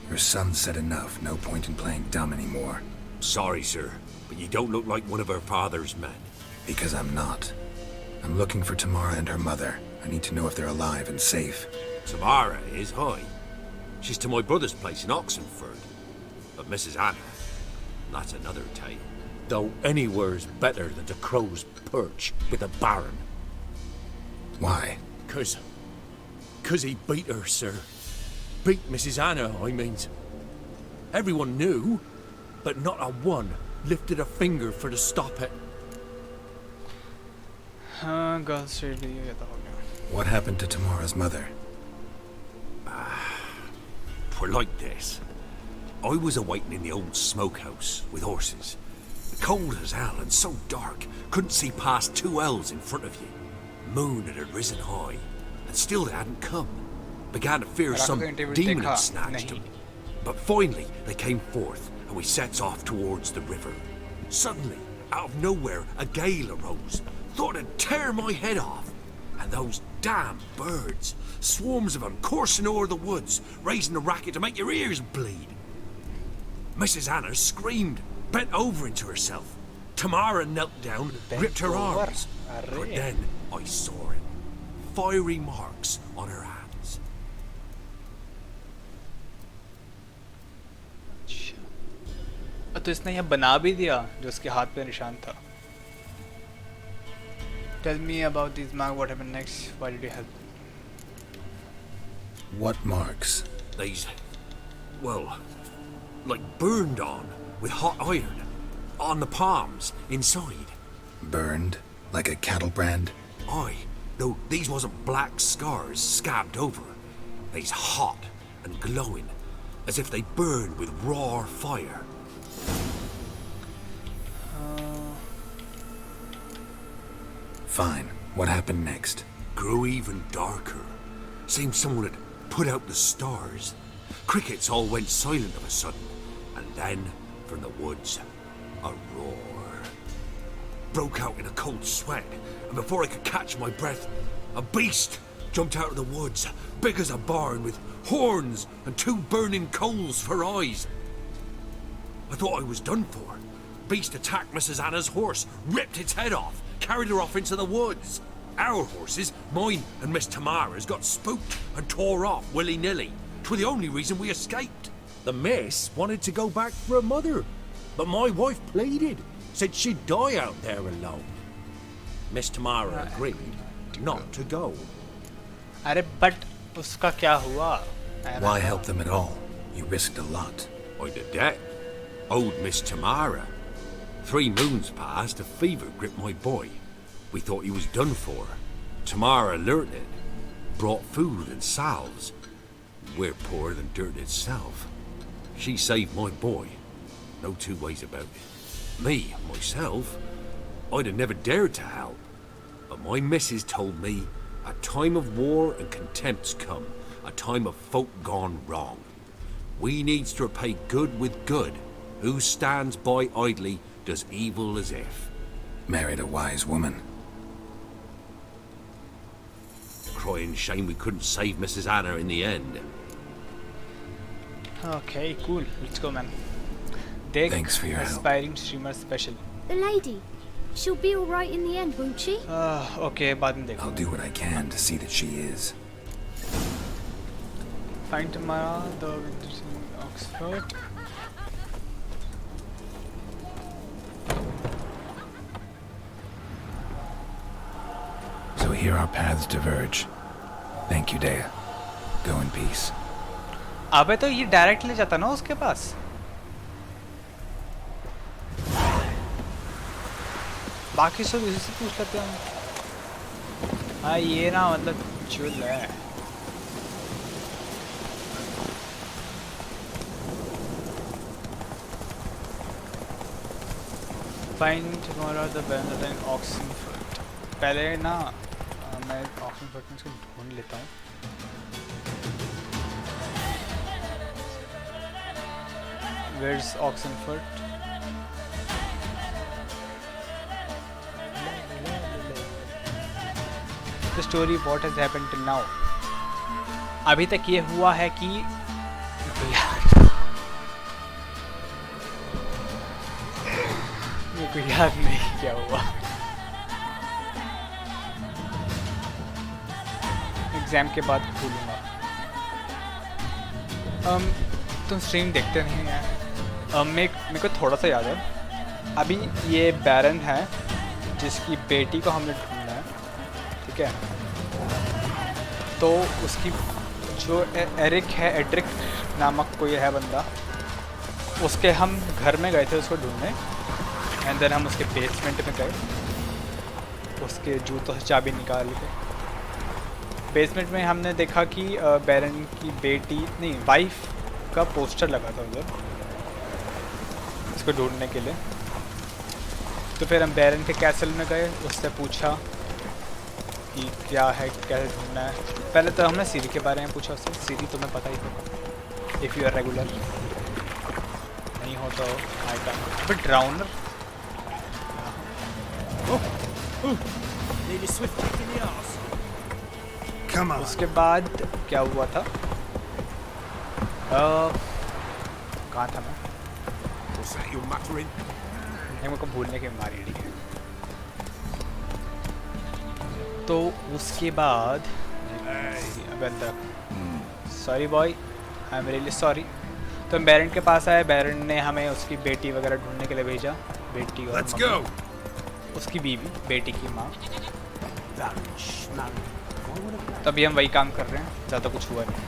Speaker 2: Your son said enough. No point in playing dumb anymore.
Speaker 3: Sorry, sir, but you don't look like one of her father's men.
Speaker 2: Because I'm not. I'm looking for Tamara and her mother. I need to know if they're alive and safe.
Speaker 3: Tamara is high. She's to my brother's place in Oxenford. But Mrs. Anna, that's another tale. Though anywhere's better than the crow's perch with a baron.
Speaker 2: Why?
Speaker 3: 'Cause he beat her, sir. Beat Mrs. Anna, I means. Everyone knew, but not a one lifted a finger for to stop it.
Speaker 1: हाँ girls share with you, ये तो हो गया।
Speaker 2: What happened to Tamara's mother?
Speaker 3: For like this. I was awaiting in the old smokehouse with horses. Cold as hell and so dark, couldn't see past 2 ells in front of you. Moon had risen high, and still they hadn't come. Began to fear some demon had snatched them. But finally they came forth, and we sets off towards the river. Suddenly, out of nowhere, a gale arose. Thought it'd tear my head off. And those damn birds, swarms of them coursing over the woods, raising a racket to make your ears bleed. Mrs. Anna screamed, bent over into herself. Tamara knelt down, gripped her arms. But then I saw it. Fiery marks on her hands.
Speaker 1: तो इसने यहाँ बना भी दिया जो उसके हाथ पे निशान था। Tell me about these marks. What happened next? Why did you help?
Speaker 2: What marks?
Speaker 3: These, well, like burned on with hot iron. On the palms, inside.
Speaker 2: Burned? Like a cattle brand?
Speaker 3: Aye, though these wasn't black scars scabbed over. They's hot and glowing, as if they burned with raw fire.
Speaker 2: Fine. What happened next?
Speaker 3: Grew even darker. Seemed someone had put out the stars. Crickets all went silent of a sudden. And then, from the woods, a roar. Broke out in a cold sweat, and before I could catch my breath, a beast jumped out of the woods, big as a barn, with horns and 2 burning coals for eyes. I thought I was done for. Beast attacked Mrs. Anna's horse, ripped its head off, carried her off into the woods. Our horses, mine and Miss Tamara's, got spooked and tore off willy-nilly. 'Twere the only reason we escaped. The miss wanted to go back for her mother, but my wife pleaded, said she'd die out there alone. Miss Tamara agreed not to go.
Speaker 1: अरे but उसका क्या हुआ?
Speaker 2: Why help them at all? You risked a lot.
Speaker 3: I did that. Owed Miss Tamara. 3 moons passed, a fever gripped my boy. We thought he was done for. Tamara learnt it. Brought food and salves. We're poorer than dirt itself. She saved my boy. No 2 ways about it. Me, myself,
Speaker 4: I'd have never dared to help. But my missus told me a time of war and contempt's come, a time of folk gone wrong. We needs to repay good with good. Who stands by idly does evil as if.
Speaker 2: Married a wise woman.
Speaker 4: Crying shame we couldn't save Mrs. Anna in the end.
Speaker 1: Okay, cool. Let's go, man. Deck
Speaker 2: Thanks for your help.
Speaker 1: Aspiring streamer special.
Speaker 7: The lady. She'll be alright in the end, won't she?
Speaker 1: Okay, बाद में देखो.
Speaker 2: I'll do what I can to see that she is.
Speaker 1: Find Tamara, the winters in Oxford.
Speaker 2: So here our paths diverge. Thank you, Dea. Go in peace.
Speaker 1: अबे तो ये direct ले जाता ना उसके पास. बाकी सब इसी से पूछ लेते हैं. हाँ ये ना मतलब चुल है. Find tomorrow the banner in Oxenford. पहले ना मैं Oxenford में इसको ढूंढ लेता हूँ. Where's Oxenford? The story what has happened till now. अभी तक ये हुआ है कि मेरे को याद नहीं क्या हुआ. एग्जाम के बाद खोलूँगा. तुम स्ट्रीम देखते नहीं यार. मेरे को थोड़ा सा याद है. अभी ये बैरन है जिसकी बेटी को हमने ढूंढना है. ठीक है. तो उसकी जो एड्रिक नामक कोई है बंदा, उसके हम घर में गए थे उसको ढूंढने. एंड देन हम उसके बेसमेंट में गए. उसके जूतों से चाबी निकाल के बेसमेंट में हमने देखा कि बैरन की बेटी नहीं वाइफ का पोस्टर लगा था उधर इसको ढूंढने के लिए. तो फिर हम बैरन के कैसल में गए. उससे पूछा कि क्या है, कैसे ढूंढना है. पहले तो हमने सीरी के बारे में पूछा उससे. सीरी तुम्हें पता ही होगा इफ़ यू आर रेगुलर. नहीं हो तो आई कैन बट ड्राउनर. उसके बाद क्या हुआ था. कहाँ था मैं. मेरे को भूलने की बीमारी है. तो उसके बाद sorry boy, I am really sorry. तो हम बैरन के पास आए. बैरन ने हमें उसकी बेटी वगैरह ढूंढने के लिए भेजा. बेटी और उसकी बीवी, बेटी की माँ. तभी हम वही काम कर रहे हैं. ज़्यादा कुछ हुआ नहीं.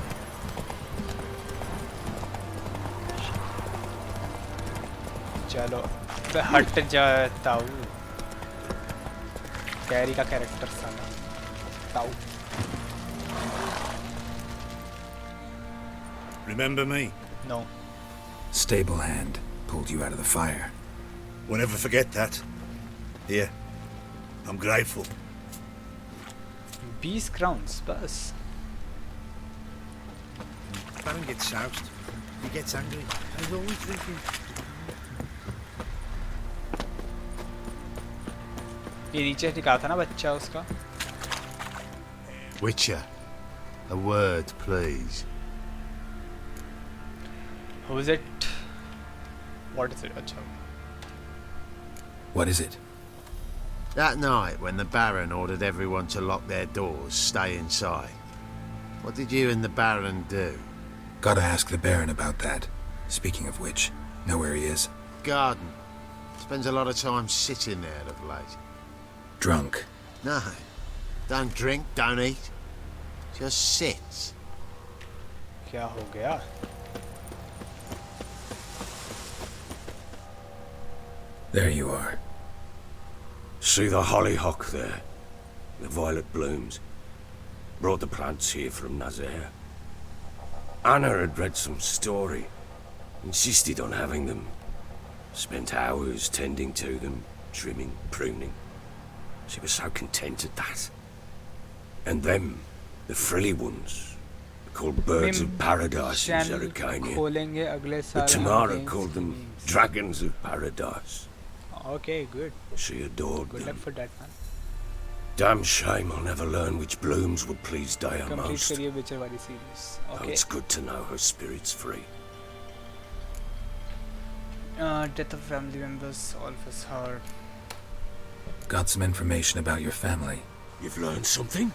Speaker 1: चलो मैं हट जाता हूँ. कैरी का कैरेक्टर साला ताऊ.
Speaker 8: Remember me?
Speaker 1: No.
Speaker 2: Stable hand pulled you out of the fire.
Speaker 8: We'll never forget that. Here, I'm grateful.
Speaker 1: 20 crowns बस.
Speaker 8: Baron gets soused. He gets angry. He's always drinking.
Speaker 1: ये नीचे दिखा था ना बच्चा उसका.
Speaker 8: Witcher, a word, please.
Speaker 1: Who is it? What is it? अच्छा.
Speaker 2: What is it?
Speaker 8: That night when the Baron ordered everyone to lock their doors, stay inside. What did you and the Baron do?
Speaker 2: Gotta ask the Baron about that. Speaking of which, know where he is?
Speaker 8: Garden. Spends a lot of time sitting there of late.
Speaker 2: Drunk.
Speaker 8: No. Don't drink, don't eat. Just sits.
Speaker 1: क्या हो गया?
Speaker 2: There you are.
Speaker 4: See the hollyhock there? The violet blooms. Brought the plants here from Nazaire. Anna had read some story. Insisted on having them. Spent hours tending to them. trimming, pruning. She was so content at that. And them, the frilly ones, called birds of paradise in Zerrikania. But Tamara called them dragons of paradise.
Speaker 1: Okay, good.
Speaker 4: She adored
Speaker 1: Good
Speaker 4: them.
Speaker 1: luck for that, man.
Speaker 4: Damn shame I'll never learn which blooms would please Daya
Speaker 1: Complete
Speaker 4: most.
Speaker 1: career Witcher wali series.
Speaker 4: Oh,
Speaker 1: Okay.
Speaker 4: it's good to know her spirit's free.
Speaker 1: Death of family members, all of us heard.
Speaker 2: Got some information about your family.
Speaker 4: You've learned something?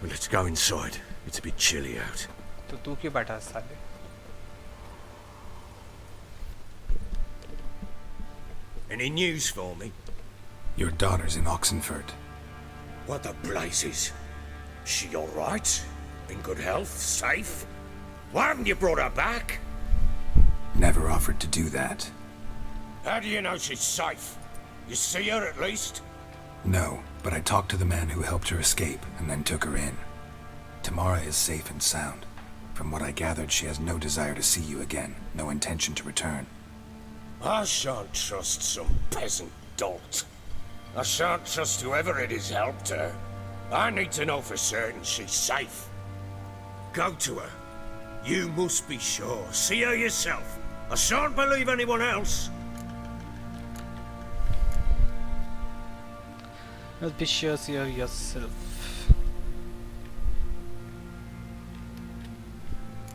Speaker 4: Well, let's go inside. It's a bit chilly out.
Speaker 1: तो तू क्यों बैठा साले?
Speaker 4: Any news for me?
Speaker 2: Your daughter's in Oxenford.
Speaker 4: What the blazes? She all right? In good health? Safe? Why haven't you brought her back?
Speaker 2: Never offered to do that.
Speaker 4: How do you know she's safe? You see her at least?
Speaker 2: No, but I talked to the man who helped her escape and then took her in. Tamara is safe and sound. From what I gathered, she has no desire to see you again, no intention to return.
Speaker 4: I shan't trust some peasant dolt. I shan't trust whoever it is helped her. I need to know for certain she's safe. Go to her. You must be sure. See her yourself. I shan't believe anyone else.
Speaker 1: Must be sure to yourself.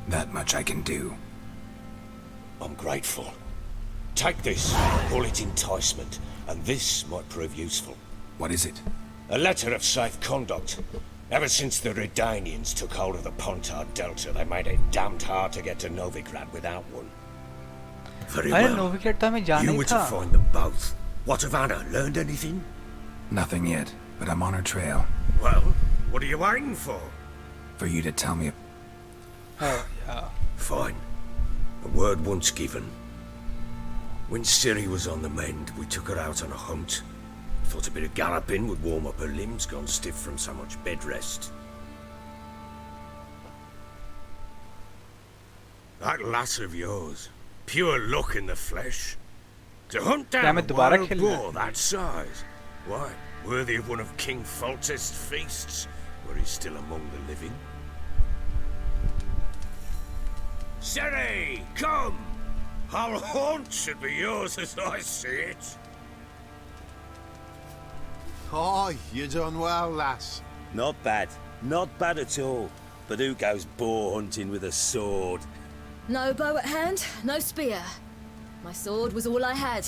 Speaker 2: That much I can do.
Speaker 4: I'm grateful. Take this, call it enticement, and this might prove useful.
Speaker 2: What is it?
Speaker 4: A letter of safe conduct. Ever since the Redanians took hold of the Pontar Delta, they made it damned hard to get to Novigrad without one. Very
Speaker 1: अरे
Speaker 4: well.
Speaker 1: नोविग्रेड तो हमें जाना
Speaker 4: You
Speaker 1: he
Speaker 4: were to
Speaker 1: था.
Speaker 4: find them both. What of Anna? Learned anything?
Speaker 2: Nothing yet, but I'm on her trail.
Speaker 4: Well, what are you waiting for?
Speaker 2: For you to tell me.
Speaker 1: Oh, yeah.
Speaker 4: Fine. A word once given. When Ciri was on the mend, we took her out on a hunt. Thought a bit of galloping would warm up her limbs, gone stiff from so much bed rest. That lass of yours, pure luck in the flesh. To hunt down a wild boar that size, why, worthy of one of King Foltest's feasts, where he's still among the living. Ciri, come! Our haunt should be yours as I see it.
Speaker 8: Oh, you done well, lass.
Speaker 9: Not bad. Not bad at all. But who goes boar hunting with a sword?
Speaker 7: No bow at hand, no spear. My sword was all I had.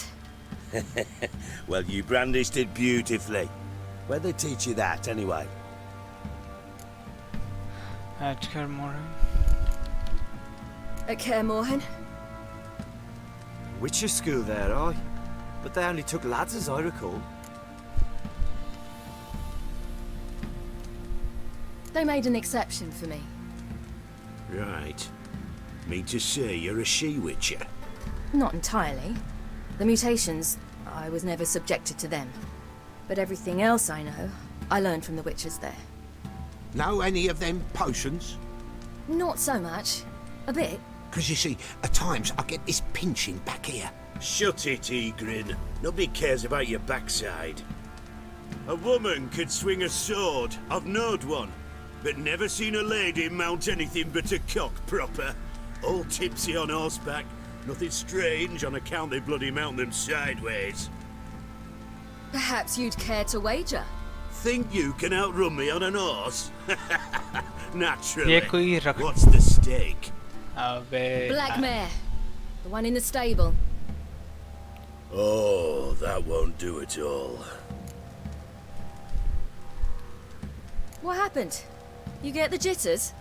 Speaker 9: Well, you brandished it beautifully. Where'd they teach you that, anyway?
Speaker 1: At Kermoran.
Speaker 7: At Kaer Morhen.
Speaker 10: Witcher school there, aye? But they only took lads as I recall.
Speaker 7: They made an exception for me.
Speaker 8: Right. Mean to say you're a she-witcher?
Speaker 7: Not entirely. The mutations, I was never subjected to them. But everything else I know, I learned from the witches there.
Speaker 3: Know any of them potions?
Speaker 7: Not so much. A bit.
Speaker 3: Because you see, at times I get this pinching back here.
Speaker 9: Shut it, Egrin. Nobody cares about your backside. A woman could swing a sword. I've knowed one. But never seen a lady mount anything but a cock proper. All tipsy on horseback. Nothing strange on account they bloody mount them sideways.
Speaker 7: Perhaps you'd care to wager?
Speaker 9: Think you can outrun me on an horse? Naturally.
Speaker 1: ये कोई रख.
Speaker 9: What's the stake?
Speaker 1: अबे.
Speaker 7: Black mare. The one in the stable.
Speaker 9: Oh, that won't do it all.
Speaker 7: What happened? You get the jitters?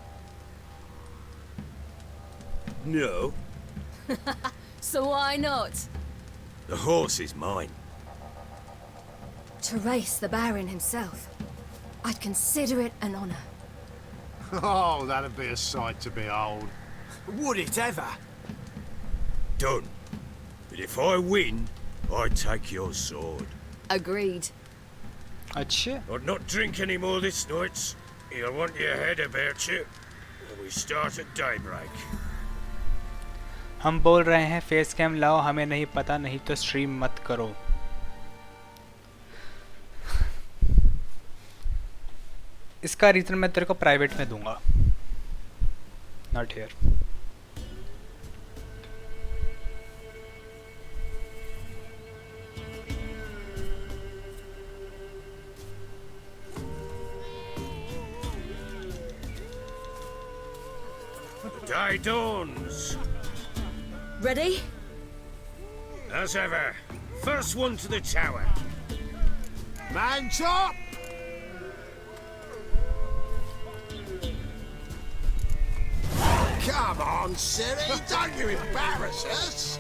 Speaker 9: No.
Speaker 7: So why not?
Speaker 4: The horse is mine.
Speaker 7: To race the Baron himself. I'd consider it an honor.
Speaker 8: Oh, that'd be a sight to behold.
Speaker 10: Would it ever?
Speaker 4: Done. But if I win, I take your sword.
Speaker 7: Agreed.
Speaker 1: अच्छे.
Speaker 4: I'd not drink any more this night. You'll want your head about you. And we start at daybreak.
Speaker 1: हम बोल रहे हैं face cam लाओ, हमें नहीं पता, नहीं तो स्ट्रीम मत करो। इसका रीज़न मैं तेरे को प्राइवेट में दूंगा, not here.
Speaker 4: Day dawns.
Speaker 7: Ready?
Speaker 4: As ever. First one to the tower.
Speaker 3: Man chop! Come on, Siri, don't you embarrass us!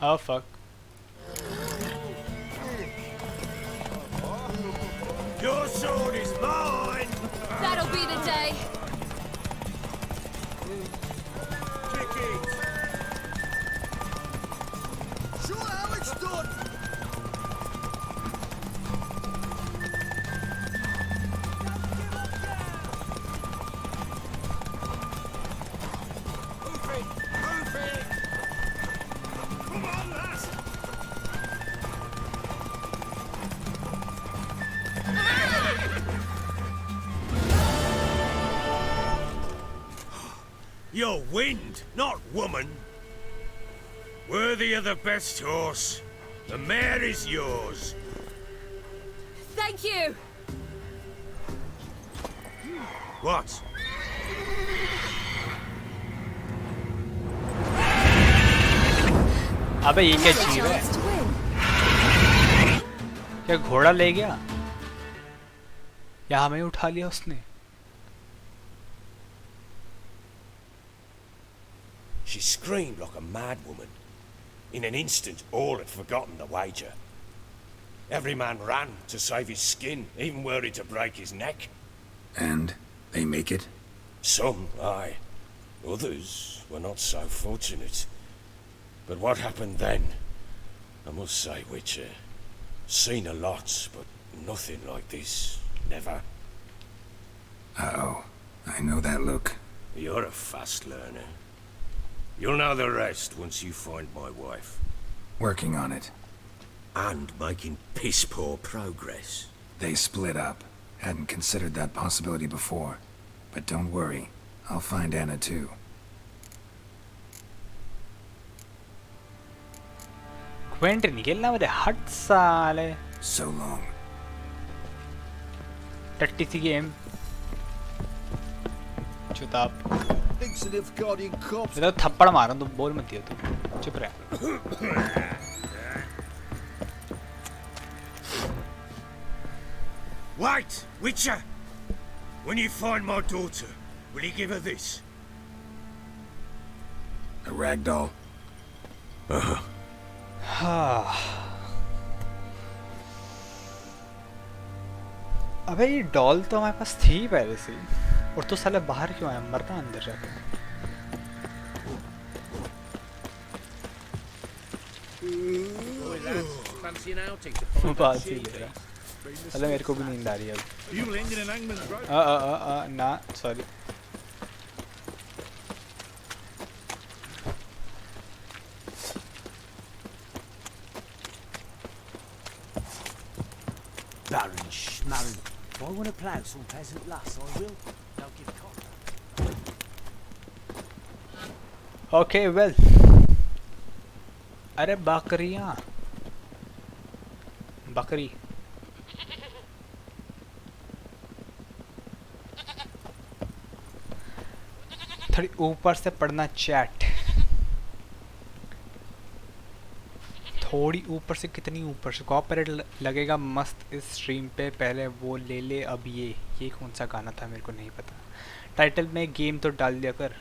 Speaker 1: Oh fuck.
Speaker 4: Your sword is mine!
Speaker 7: That'll be the day.
Speaker 4: Kick it!
Speaker 5: Show how it's done.
Speaker 4: Move it! Move it! Come on, lass! You're wind, not woman. Worthy of the best horse. The mare is yours.
Speaker 7: Thank you.
Speaker 4: What?
Speaker 1: अबे ये क्या
Speaker 7: Another
Speaker 1: चीज है?
Speaker 7: chance to win.
Speaker 1: क्या घोड़ा ले गया या हमें उठा लिया उसने?
Speaker 4: She screamed like a mad woman. In an instant, all had forgotten the wager. Every man ran to save his skin, even were it to break his neck.
Speaker 2: And they make it?
Speaker 4: Some, aye. Others were not so fortunate. But what happened then? I must say, Witcher, seen a lot, but nothing like this. Never.
Speaker 2: Uh-oh. I know that look.
Speaker 4: You're a fast learner. You'll know the rest once you find my wife.
Speaker 2: Working on it.
Speaker 4: And making piss-poor progress.
Speaker 2: They split up. Hadn't considered that possibility before. But don't worry. I'll find Anna too.
Speaker 1: Quint निकलना मेरे हट साले।
Speaker 2: So long.
Speaker 1: टट्टी सी game. चुताप।
Speaker 5: Thinks of guardian cops.
Speaker 1: मैं तो थप्पड़ मारूं, तुम बोल मत दियो तू। चुप रह।
Speaker 4: Wait, Witcher! When you find my daughter, will you give her this?
Speaker 2: A rag doll?
Speaker 1: अबे ये डॉल तो हमारे पास थी पहले से, और तो साले बाहर क्यों आया? मरना अंदर जाके। बात ही ले रहा। अरे मेरे को भी नींद आ रही है अब। ना sorry.
Speaker 10: Baron Schmarren. If I want to plough some peasant lass, I will. Don't give cock.
Speaker 1: Okay, well. अरे बकरियाँ, बकरी। थोड़ी ऊपर से पढ़ना चैट। थोड़ी ऊपर से, कितनी ऊपर से? कॉपीराइट लगेगा मस्त इस स्ट्रीम पे। पहले वो ले ले, अब ये कौन सा गाना था मेरे को नहीं पता। टाइटल में गेम तो डाल दिया कर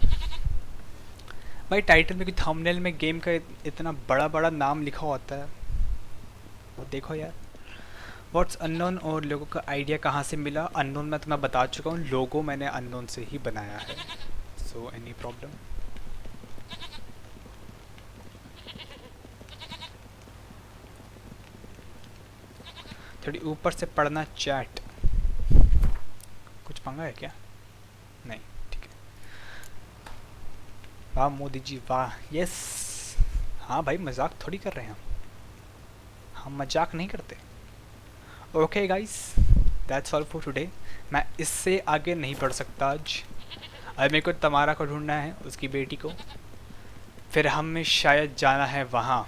Speaker 1: भाई। टाइटल में कि थंबनेल में गेम का इतना बड़ा बड़ा नाम लिखा होता है, वो देखो यार। व्हाट्स अननोन और लोगों का आइडिया कहाँ से मिला? अननोन मैं तुम्हें बता चुका हूँ, लोगो मैंने अननोन से ही बनाया है। So any problem? थोड़ी ऊपर से पढ़ना चैट। कुछ पंगा है क्या? नहीं, ठीक है। वाह मोदी जी वाह, यस। हाँ भाई, मजाक थोड़ी कर रहे हैं हम मजाक नहीं करते। Okay guys, that's all for today. मैं इससे आगे नहीं बढ़ सकता आज। अब मेरे को तमारा को ढूंढना है, उसकी बेटी को। फिर हमें शायद जाना है वहाँ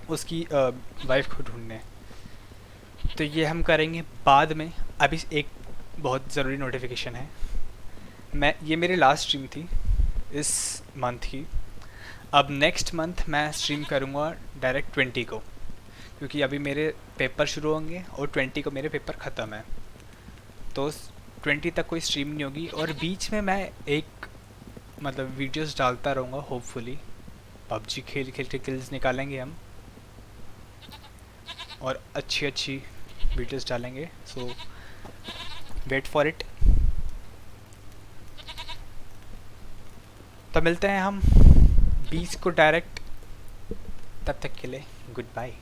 Speaker 1: उसकी वाइफ को ढूंढने। तो ये हम करेंगे बाद में। अभी एक बहुत ज़रूरी नोटिफिकेशन है। ये मेरी लास्ट स्ट्रीम थी इस मंथ की। अब नेक्स्ट मंथ मैं स्ट्रीम करूँगा डायरेक्ट 20 को, क्योंकि अभी मेरे पेपर शुरू होंगे और 20 को मेरे पेपर ख़त्म है। तो 20 तक कोई स्ट्रीम नहीं होगी, और बीच में मैं एक मतलब वीडियोस डालता रहूँगा होपफुली। पबजी खेल खेल के किल्स निकालेंगे हम, और अच्छी अच्छी वीडियोस डालेंगे। सो वेट फॉर इट। तो मिलते हैं हम 20 को डायरेक्ट। तब तक के लिए गुड बाय।